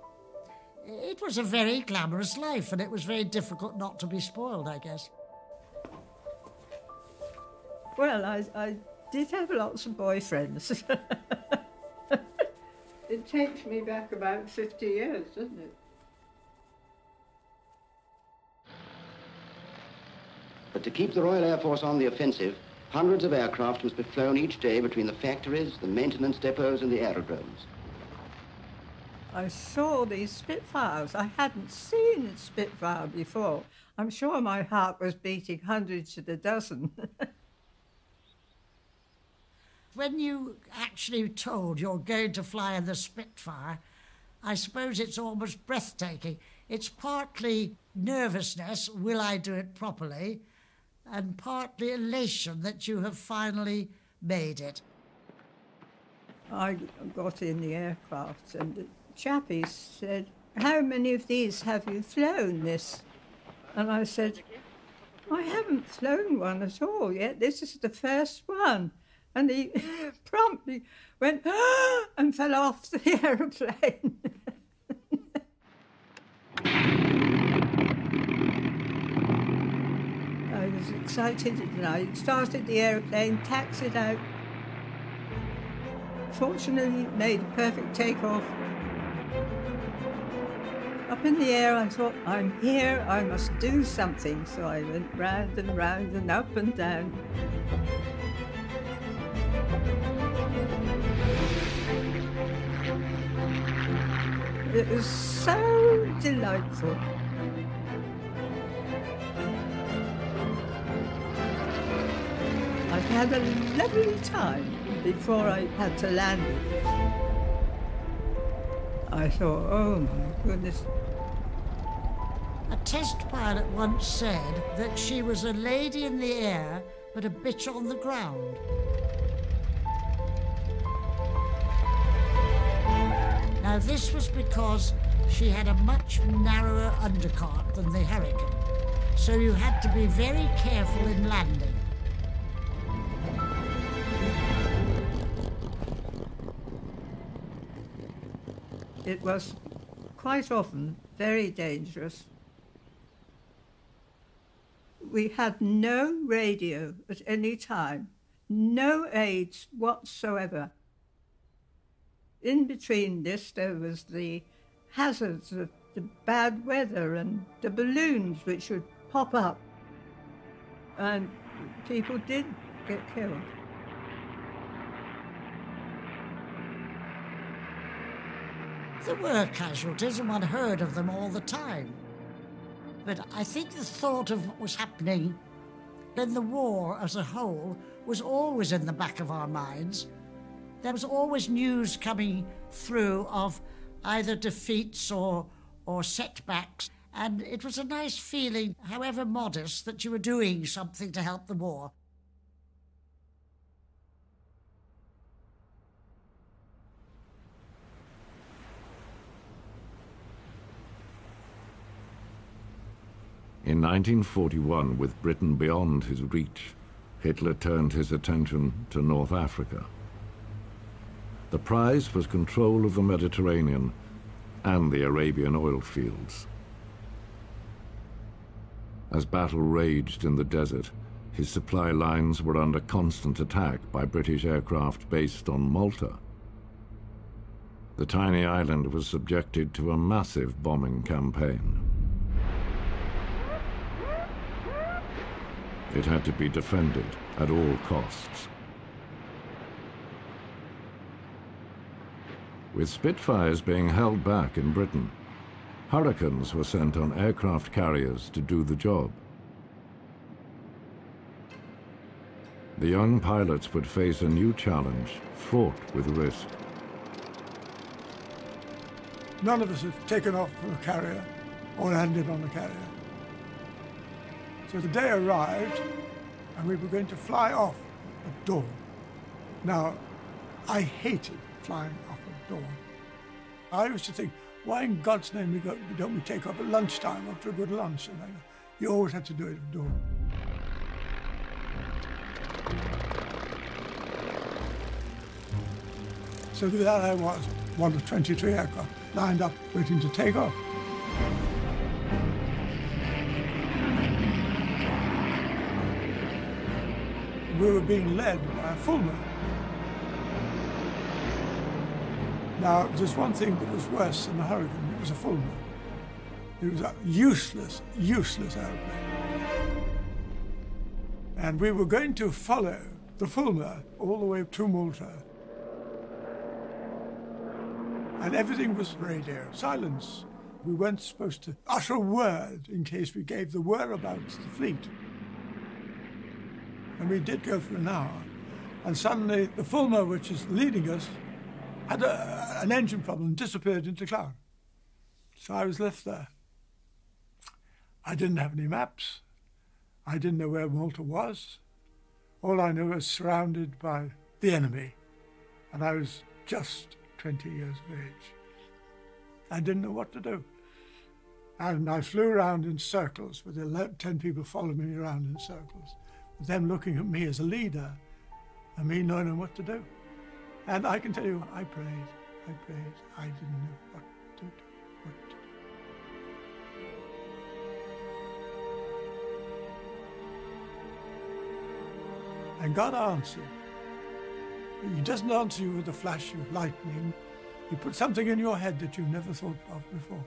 It was a very glamorous life, and it was very difficult not to be spoiled, I guess. Well, I did have lots of boyfriends. It takes me back about 50 years, doesn't it? But to keep the Royal Air Force on the offensive, hundreds of aircraft must be flown each day between the factories, the maintenance depots and the aerodromes. I saw these Spitfires. I hadn't seen a Spitfire before. I'm sure my heart was beating hundreds to the dozen. When you actually told you're going to fly in the Spitfire, I suppose it's almost breathtaking. It's partly nervousness, will I do it properly, and partly elation that you have finally made it. I got in the aircraft and the chappie said, "How many of these have you flown this?" And I said, "I haven't flown one at all yet. This is the first one." And he promptly went and fell off the aeroplane. I was excited and I started the aeroplane, taxied out. Fortunately, made a perfect takeoff. Up in the air, I thought, I'm here, I must do something. So I went round and up and down. It was so delightful. I had a lovely time before I had to land it. I thought, oh my goodness. A test pilot once said that she was a lady in the air, but a bitch on the ground. Now, this was because she had a much narrower undercart than the Hurricane, so you had to be very careful in landing. It was quite often very dangerous. We had no radio at any time, no aids whatsoever. In between this, there was the hazards of the bad weather and the balloons which would pop up. And people did get killed. There were casualties, and one heard of them all the time. But I think the thought of what was happening in the war as a whole was always in the back of our minds. There was always news coming through of either defeats or setbacks, And it was a nice feeling, however modest, that you were doing something to help the war. In 1941, with Britain beyond his reach, Hitler turned his attention to North Africa. The prize was control of the Mediterranean and the Arabian oil fields. As battle raged in the desert, his supply lines were under constant attack by British aircraft based on Malta. The tiny island was subjected to a massive bombing campaign. It had to be defended at all costs. With Spitfires being held back in Britain, Hurricanes were sent on aircraft carriers to do the job. The young pilots would face a new challenge, fraught with risk. None of us had taken off from a carrier or landed on a carrier. So the day arrived, and we were going to fly off at dawn. Now, I hated flying off at dawn. I used to think, why in God's name don't we take off at lunchtime after a good lunch? And you always had to do it at dawn. So there I was, one of 23 aircraft, lined up, waiting to take off. We were being led by a Fulmer. Now, there's one thing that was worse than a Hurricane. It was a Fulmer. It was a useless airplane. And we were going to follow the Fulmer all the way to Malta. And everything was radio, silence. We weren't supposed to utter a word in case we gave the whereabouts of the fleet. And we did go for an hour. And suddenly the Fulmer, which is leading us, had an engine problem and disappeared into the cloud. So I was left there. I didn't have any maps. I didn't know where Malta was. All I knew was surrounded by the enemy. And I was just 20 years of age. I didn't know what to do. And I flew around in circles with 10 people following me around in circles, with them looking at me as a leader and me not knowing what to do. And I can tell you, I prayed. I didn't know what to do. And God answered. He doesn't answer you with a flash of lightning. He puts something in your head that you never thought of before.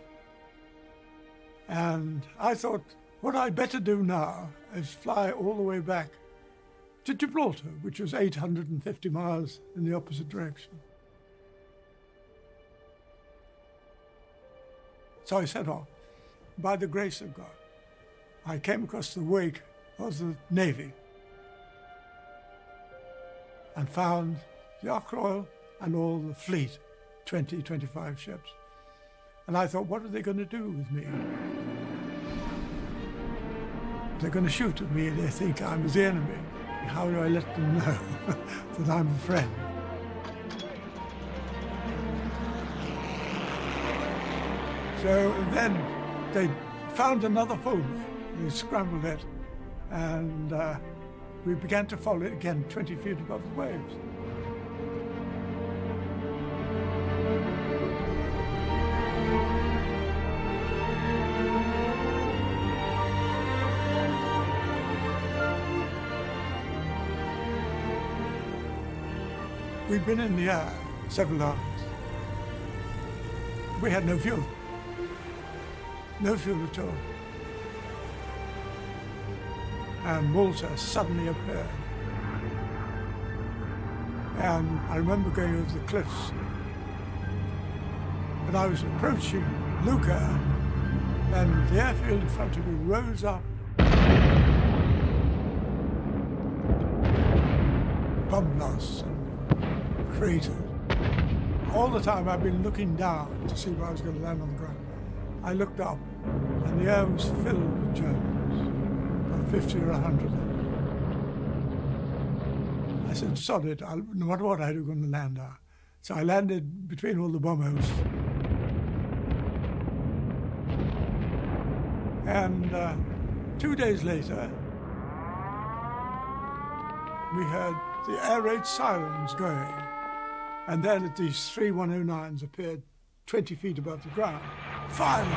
And I thought, what I'd better do now is fly all the way back to Gibraltar, which was 850 miles in the opposite direction. So I set off. By the grace of God, I came across the wake of the Navy and found the Ark Royal and all the fleet, 20, 25 ships. And I thought, what are they going to do with me? They're going to shoot at me and they think I'm the enemy. How do I let them know that I'm a friend? So then they found another Fulmer. They scrambled it, and we began to follow it again, 20 feet above the waves. We'd been in the air several hours. We had no fuel. No fuel at all. And Malta suddenly appeared. And I remember going over the cliffs. And I was approaching Lucca, and the airfield in front of me rose up. Bomb blasts and craters. All the time I've been looking down to see where I was going to land on the ground. I looked up, And the air was filled with Germans, about 50 or 100 of them. I said, sod it, no matter what, I'm going to land there. So I landed between all the bombers. And 2 days later, we heard the air raid sirens going. And then these 3 109s appeared 20 feet above the ground, firing.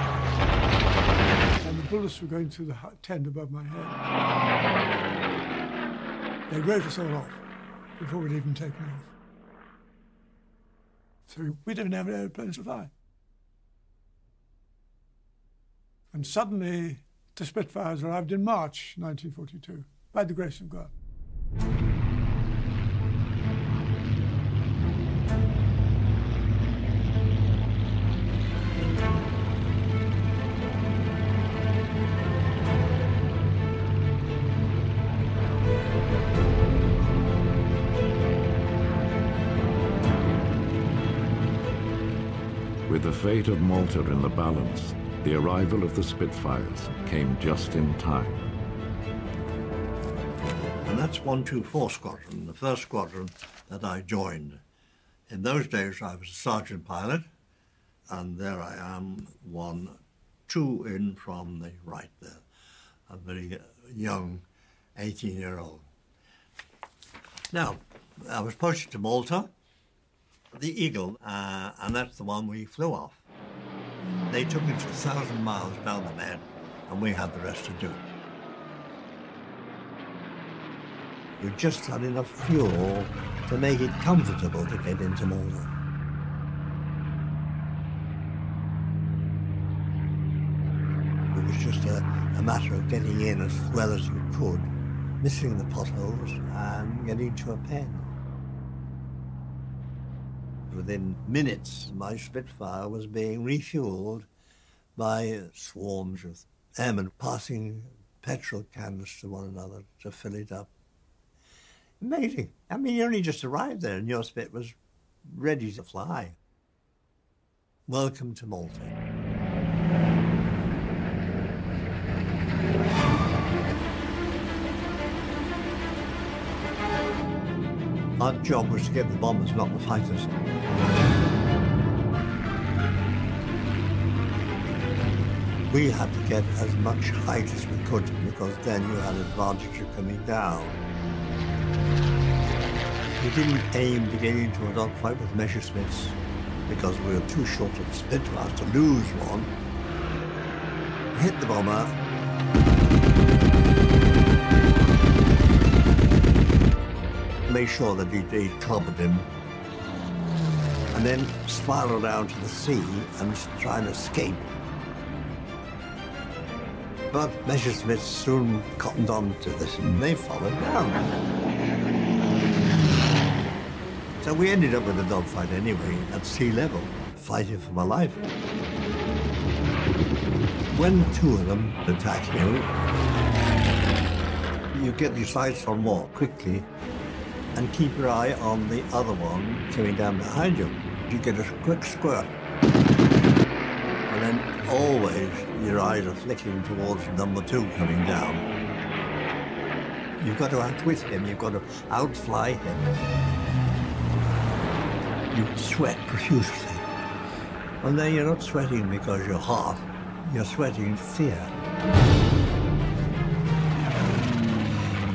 And the bullets were going through the tent above my head. They wrote us all off before we'd even taken off. So we didn't have airplanes to fly. And suddenly the Spitfires arrived in March 1942, by the grace of God. With the fate of Malta in the balance, the arrival of the Spitfires came just in time. And that's 124 Squadron, the first squadron that I joined. In those days, I was a sergeant pilot, and there I am, 2 in from the right there, a very young 18-year-old. Now, I was posted to Malta, the Eagle, and that's the one we flew off. They took it 1,000 miles down the Med, and we had the rest to do. We just had enough fuel to make it comfortable to get into Malta. It was just a matter of getting in as well as you could, missing the potholes, and getting to a pen. Within minutes, my Spitfire was being refueled by swarms of airmen passing petrol cans to one another to fill it up. Amazing. I mean, you only just arrived there and your Spit was ready to fly. Welcome to Malta. Our job was to get the bombers, not the fighters. We had to get as much height as we could, because then you had an advantage of coming down. We didn't aim to get into a dogfight with Messerschmitts, because we were too short of Spitfires to lose one. Hit the bomber. Made sure that he clobbered him, and then spiral down to the sea and try and escape. But Messerschmitt soon cottoned on to this, and they followed down. So we ended up with a dogfight anyway, at sea level, fighting for my life. When 2 of them attack you get your sights on more quickly, and keep your eye on the other one coming down behind you. You get a quick squirt. And then always your eyes are flicking towards number 2 coming down. You've got to outwit him, you've got to outfly him. You sweat profusely. And then you're not sweating because you're hot, you're sweating fear.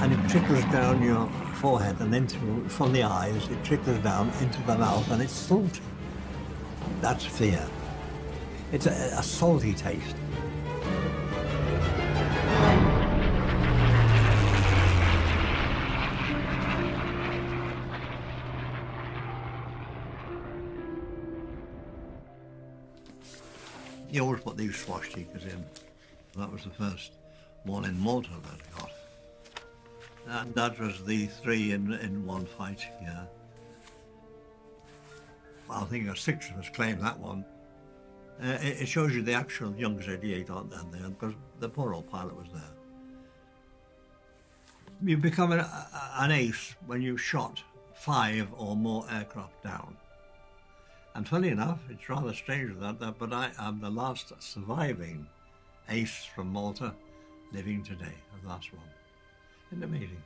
And it trickles down your forehead and then from the eyes, it trickles down into the mouth and it's salty. That's fear. It's a salty taste. You always put these swastikas in. That was the first one in Malta that I got. And that was the 3 in one fight here. I think 6 of us claimed that one. It shows you the actual Young's 88 aren't there, because the poor old pilot was there. You become an ace when you've shot 5 or more aircraft down. And funny enough, it's rather strange that, but I am the last surviving ace from Malta, living today, the last one, in the meeting.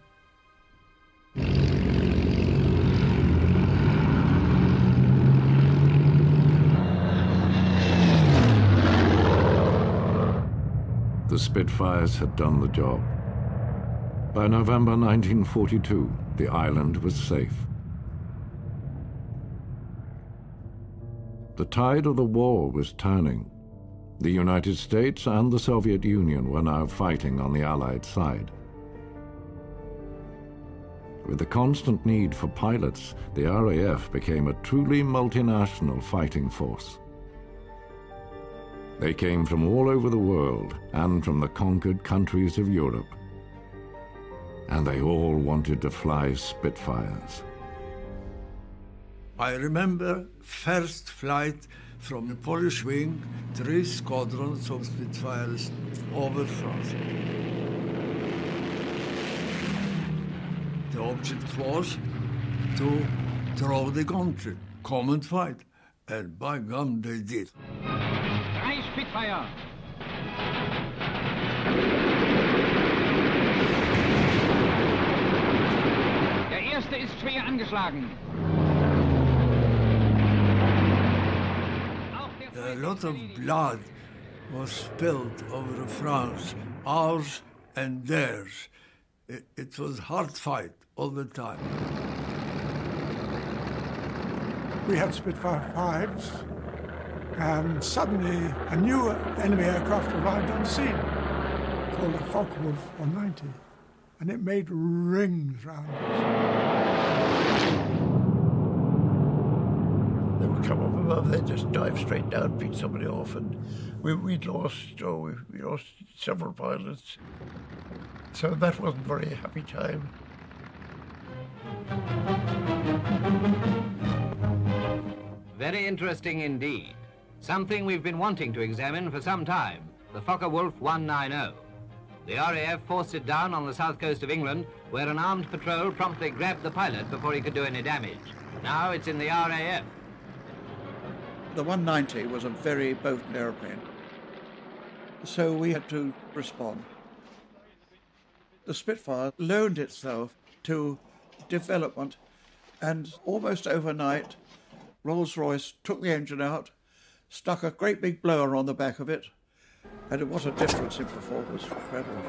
The Spitfires had done the job. By November 1942, the island was safe. The tide of the war was turning. The United States and the Soviet Union were now fighting on the Allied side. With the constant need for pilots, the RAF became a truly multinational fighting force. They came from all over the world and from the conquered countries of Europe. And they all wanted to fly Spitfires. I remember first flight from the Polish wing, 3 squadrons of Spitfires over France. The object was to throw the country, come and fight, and by gum they did. 3 Spitfire! Der erste ist schwer angeschlagen. A lot of blood was spilled over France, ours and theirs. It was a hard fight all the time. We had Spitfire 5s, and suddenly a new enemy aircraft arrived on scene called the Focke-Wulf 190, and it made rings round us. They would come up above, they'd just dive straight down, pick somebody off, and we lost several pilots. So that wasn't a very happy time. Very interesting indeed. Something we've been wanting to examine for some time, the Focke-Wulf 190. The RAF forced it down on the south coast of England, where an armed patrol promptly grabbed the pilot before he could do any damage. Now it's in the RAF. The 190 was a very potent airplane, so we had to respond. The Spitfire loaned itself to development, and almost overnight, Rolls-Royce took the engine out, stuck a great big blower on the back of it, and it was a difference in performance. Incredible.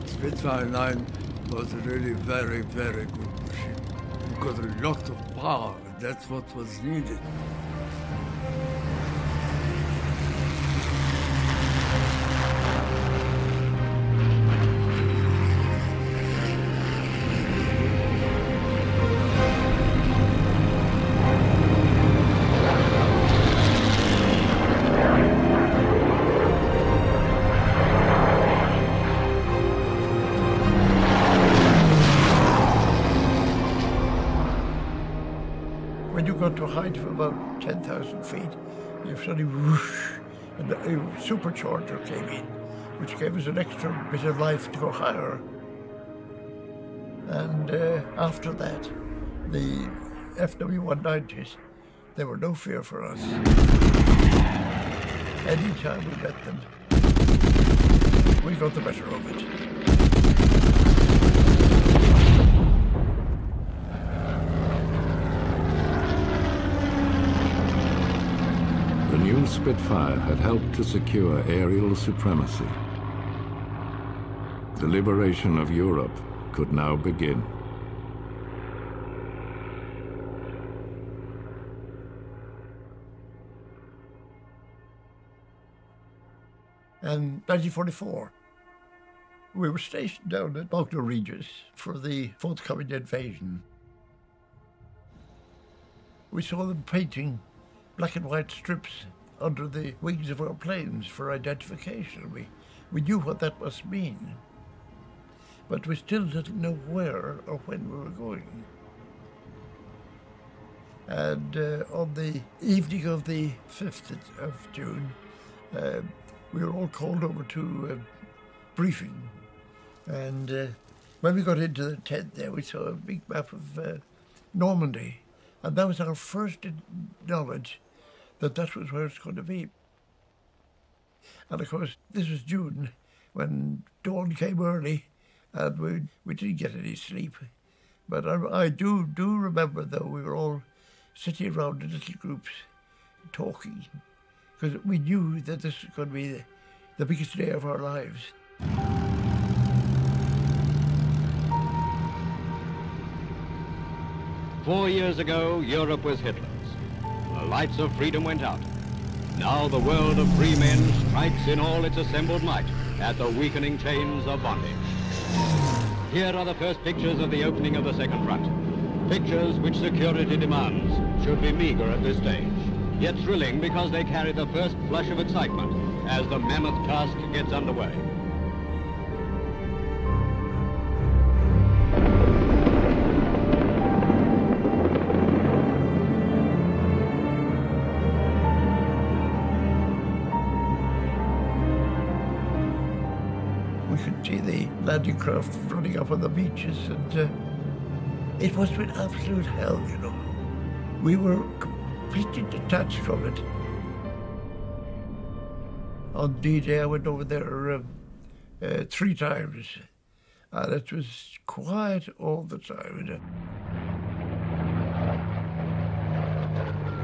Spitfire 9 was a really very, very good machine. It got a lot of power. That's what was needed. When you got to a height of about 10,000 feet, you suddenly whoosh, and a supercharger came in, which gave us an extra bit of life to go higher. And after that, the FW-190s, they were no fear for us. Anytime we met them, we got the better of it. The new Spitfire had helped to secure aerial supremacy. The liberation of Europe could now begin. And 1944, we were stationed down at Bognor Regis for the forthcoming invasion. We saw them painting black and white strips under the wings of our planes for identification. We knew what that must mean, but we still didn't know where or when we were going. And on the evening of the 5th of June, we were all called over to briefing, And when we got into the tent there, we saw a big map of Normandy. And that was our first knowledge that that was where it's going to be. And of course, this was June, when dawn came early, and we didn't get any sleep. But I do remember, though, we were all sitting around in little groups talking, because we knew that this was going to be the biggest day of our lives. 4 years ago, Europe was Hitler's. The lights of freedom went out. Now the world of free men strikes in all its assembled might at the weakening chains of bondage. Here are the first pictures of the opening of the second front. Pictures which security demands should be meager at this stage, yet thrilling because they carry the first flush of excitement as the mammoth task gets underway. We could see the landing craft running up on the beaches, and it must have been absolute hell, you know. We were completely detached from it. On D-Day, I went over there 3 times, and it was quiet all the time.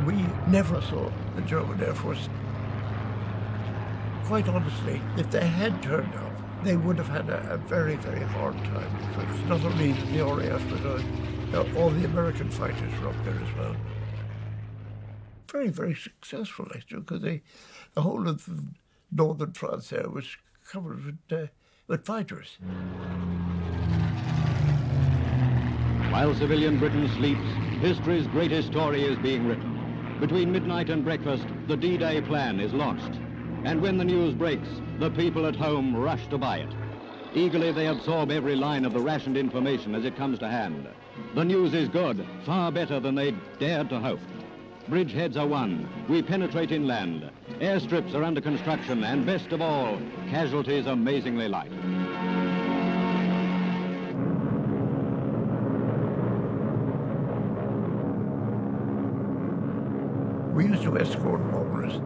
We never saw the German Air Force. Quite honestly, if they had turned up, they would have had a very, very hard time, because not only the RAF, but all the American fighters were up there as well. Very, very successful, actually, because the whole of northern France there was covered with fighters. While civilian Britain sleeps, history's greatest story is being written. Between midnight and breakfast, the D-Day plan is launched. And when the news breaks, the people at home rush to buy it. Eagerly they absorb every line of the rationed information as it comes to hand. The news is good, far better than they'd dared to hope. Bridgeheads are won, we penetrate inland, airstrips are under construction, and best of all, casualties amazingly light. We used to escort bombers,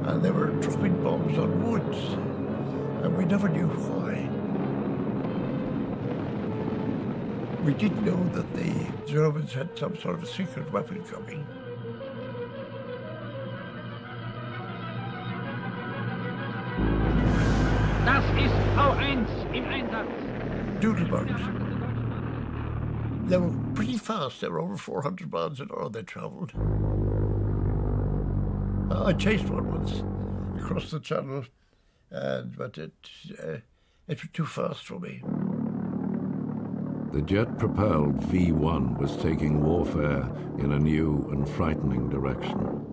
and they were dropping bombs on woods, and we never knew why. We did know that the Germans had some sort of a secret weapon coming. Das ist V1 im Einsatz. Doodlebugs. They were pretty fast. They were over 400 miles an hour they traveled. I chased one once across the channel, but it was too fast for me. The jet-propelled V-1 was taking warfare in a new and frightening direction.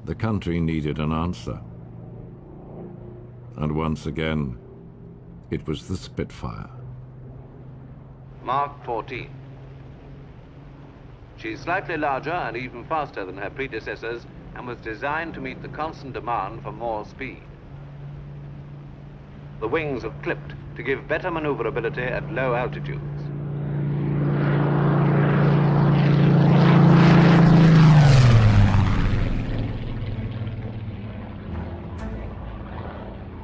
The country needed an answer. And once again, it was the Spitfire. Mark 14. She's slightly larger and even faster than her predecessors and was designed to meet the constant demand for more speed. The wings are clipped to give better maneuverability at low altitudes.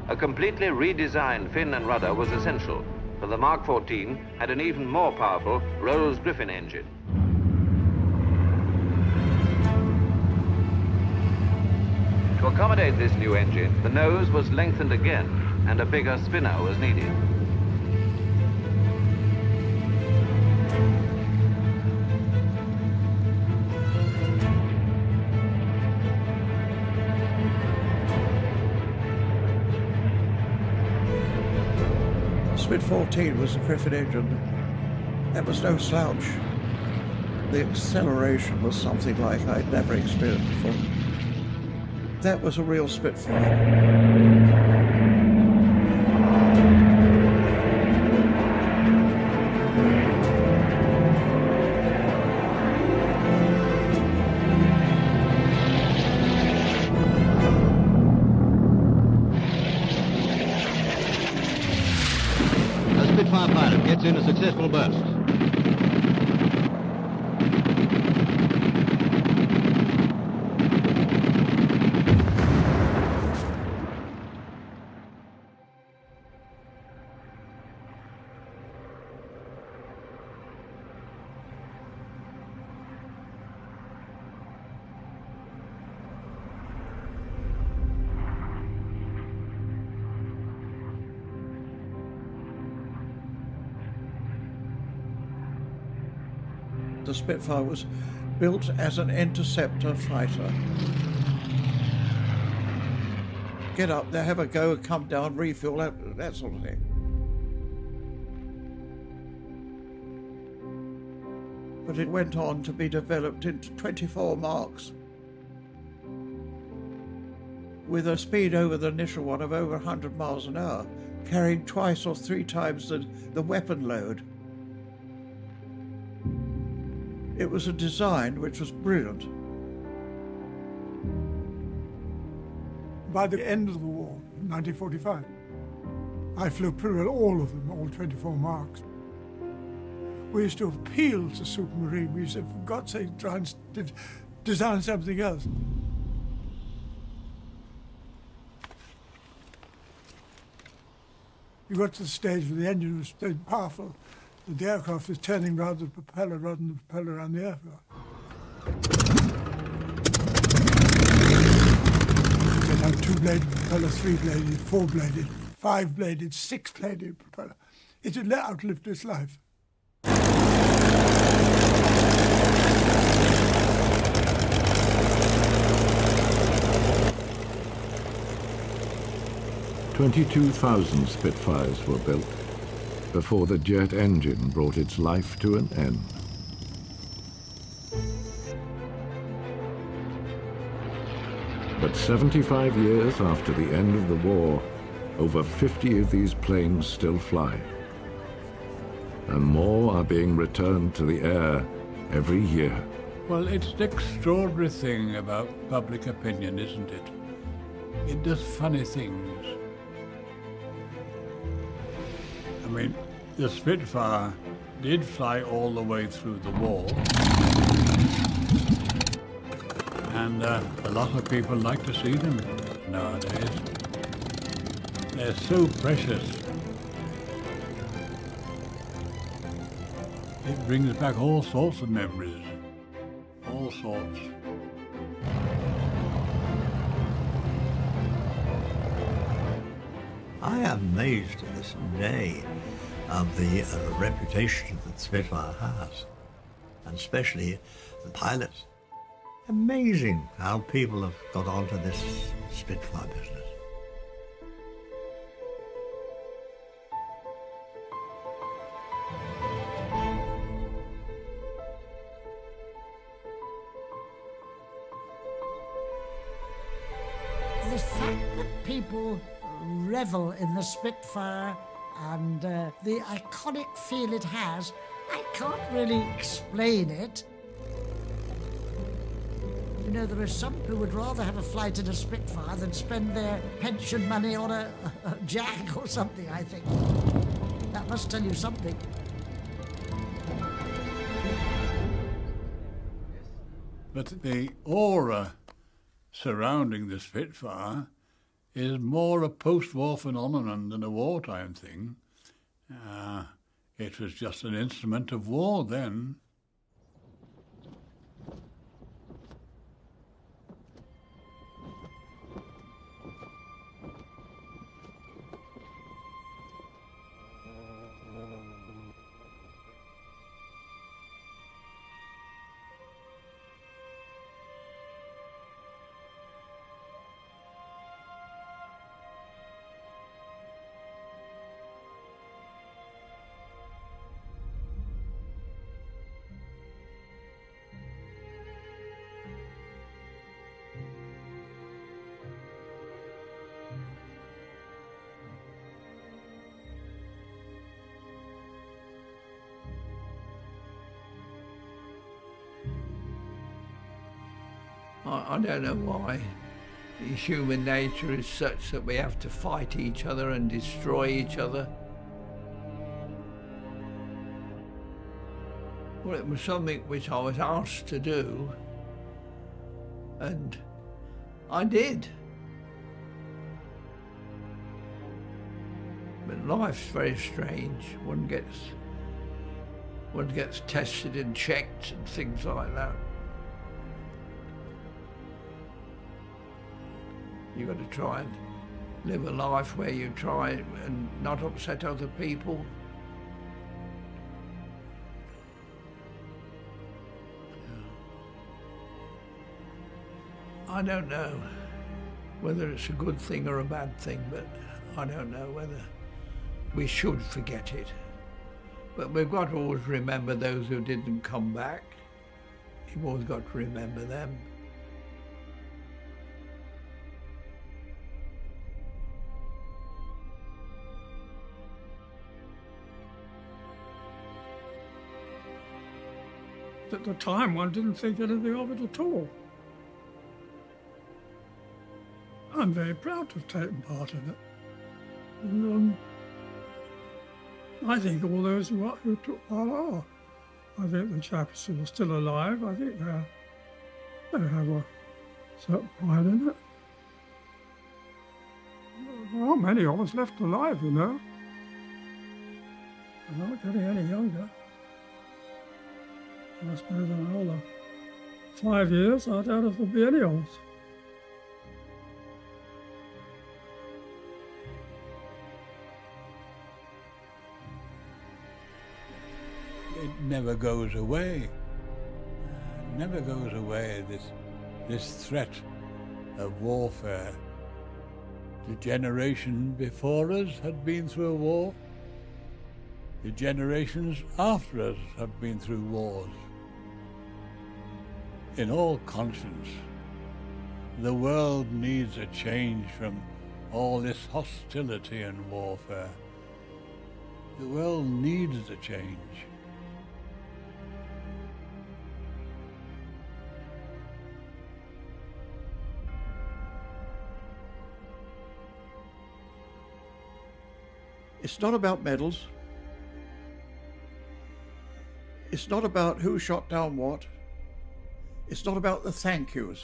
A completely redesigned fin and rudder was essential, for the Mark 14 had an even more powerful Rolls-Griffin engine. To accommodate this new engine, the nose was lengthened again, and a bigger spinner was needed. Spit 14 was a Griffin engine. That was no slouch. The acceleration was something like I'd never experienced before. That was a real Spitfire. Spitfire pilot gets in a successful burst. The Spitfire was built as an interceptor fighter. Get up there, have a go, come down, refuel, that sort of thing. But it went on to be developed into 24 marks with a speed over the initial one of over 100 miles an hour, carrying twice or three times the weapon load. It was a design which was brilliant. By the end of the war, 1945, I flew pretty well all of them, all 24 marks. We used to appeal to Supermarine. We said, for God's sake, try and design something else. You got to the stage where the engine was so powerful that the aircraft was turning around the propeller rather than the propeller around the aircraft. You could have two-bladed propeller, three-bladed, four-bladed, five-bladed, six-bladed propeller. It had outlived its life. 22,000 Spitfires were built before the jet engine brought its life to an end. But 75 years after the end of the war, over 50 of these planes still fly. And more are being returned to the air every year. Well, it's an extraordinary thing about public opinion, isn't it? It does funny things. I mean, the Spitfire did fly all the way through the war. And a lot of people like to see them nowadays. They're so precious. It brings back all sorts of memories. All sorts. I am amazed to this day of the reputation that Spitfire has, and especially the pilots. Amazing how people have got onto this Spitfire business. The fact that people revel in the Spitfire and the iconic feel it has, I can't really explain it. You know, there are some who would rather have a flight in a Spitfire than spend their pension money on a Jag or something, I think. That must tell you something. But the aura surrounding the Spitfire is more a post-war phenomenon than a wartime thing. It was just an instrument of war then. I don't know why. Human nature is such that we have to fight each other and destroy each other. Well, it was something which I was asked to do, and I did. But life's very strange. One gets tested and checked and things like that. You've got to try and live a life where you try and not upset other people. I don't know whether it's a good thing or a bad thing, but I don't know whether we should forget it. But we've got to always remember those who didn't come back. You've always got to remember them. At the time, one didn't think anything of it at all. I'm very proud to have taken part in it. And, I think all those who took part are. I think the chaps who are still alive, I think they have a certain pride in it. There aren't many of us left alive, you know. We're not getting any younger. I suppose in another 5 years, I doubt if there'll be any of us. It never goes away. Never goes away, this threat of warfare. The generation before us had been through a war. The generations after us have been through wars. In all conscience, the world needs a change from all this hostility and warfare. The world needs a change. It's not about medals. It's not about who shot down what. It's not about the thank yous.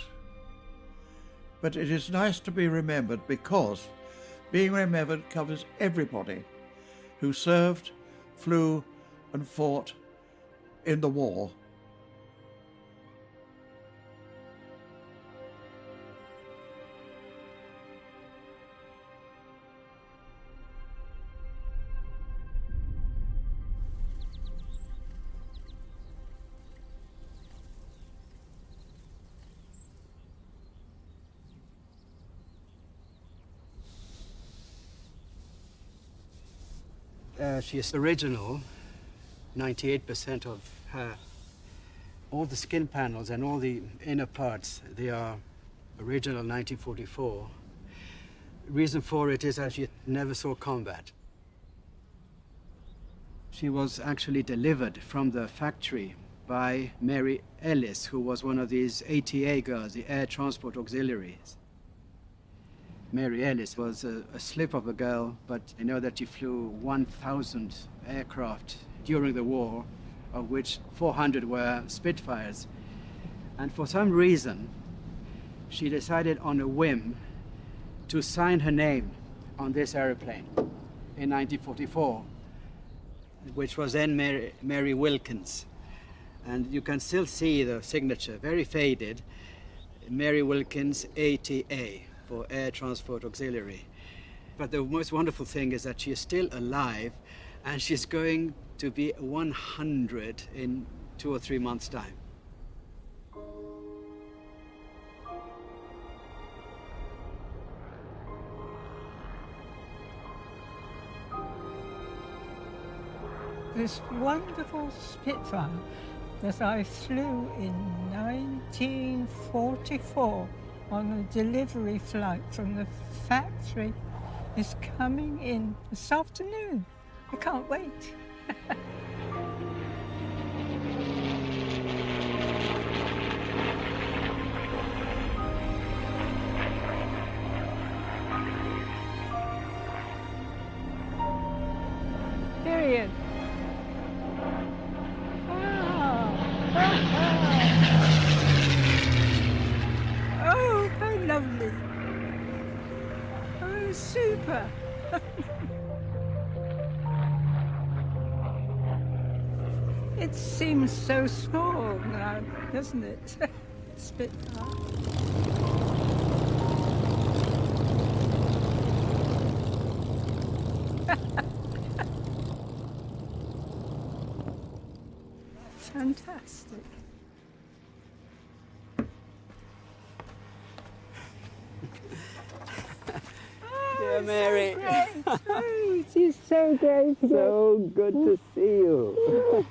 But it is nice to be remembered because being remembered covers everybody who served, flew and fought in the war. She is original, 98% of her. All the skin panels and all the inner parts, they are original 1944. Reason for it is that she never saw combat. She was actually delivered from the factory by Mary Ellis, who was one of these ATA girls, the Air Transport Auxiliaries. Mary Ellis was a slip of a girl, but I know that she flew 1,000 aircraft during the war, of which 400 were Spitfires. And for some reason, she decided on a whim to sign her name on this airplane in 1944, which was then Mary Wilkins. And you can still see the signature, very faded, Mary Wilkins, ATA. For Air Transport Auxiliary. But the most wonderful thing is that she is still alive and she's going to be 100 in 2 or 3 months' time. This wonderful Spitfire that I flew in 1944 on a delivery flight from the factory is coming in this afternoon. I can't wait. Here he is. Ah. It seems so small now, doesn't it? Spitfire. Fantastic. Dear Mary. So great. It is so great. So good to see you.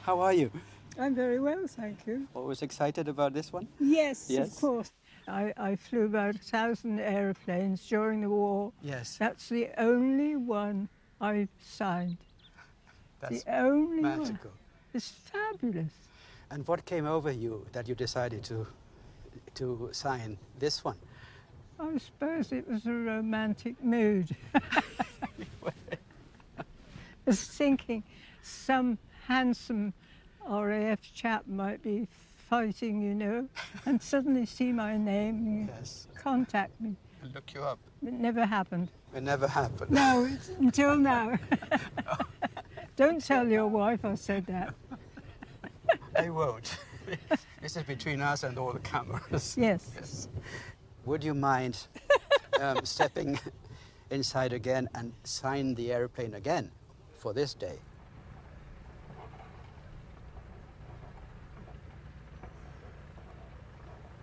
How are you? I'm very well, thank you. Always excited about this one? Yes, of course. I flew about 1,000 aeroplanes during the war. Yes. That's the only one I've signed. That's the only magical. one. It's fabulous. And what came over you that you decided to sign this one? I suppose it was a romantic mood. I was thinking some handsome RAF chap might be fighting, you know, and suddenly see my name and contact me. And look you up. It never happened. It never happened. No, until now. Don't tell your wife I said that. I won't. This is between us and all the cameras. Yes. Would you mind stepping inside again and sign the airplane again for this day?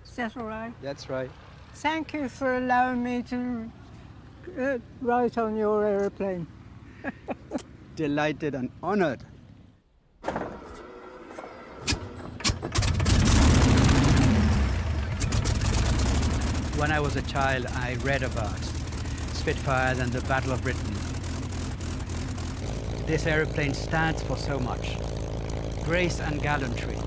Is that all right? That's right. Thank you for allowing me to write on your aeroplane. Delighted and honored. When I was a child, I read about Spitfires and the Battle of Britain. This aeroplane stands for so much. Grace and gallantry.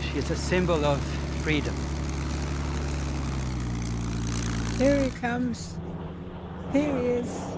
She is a symbol of freedom. Here he comes. Here he is.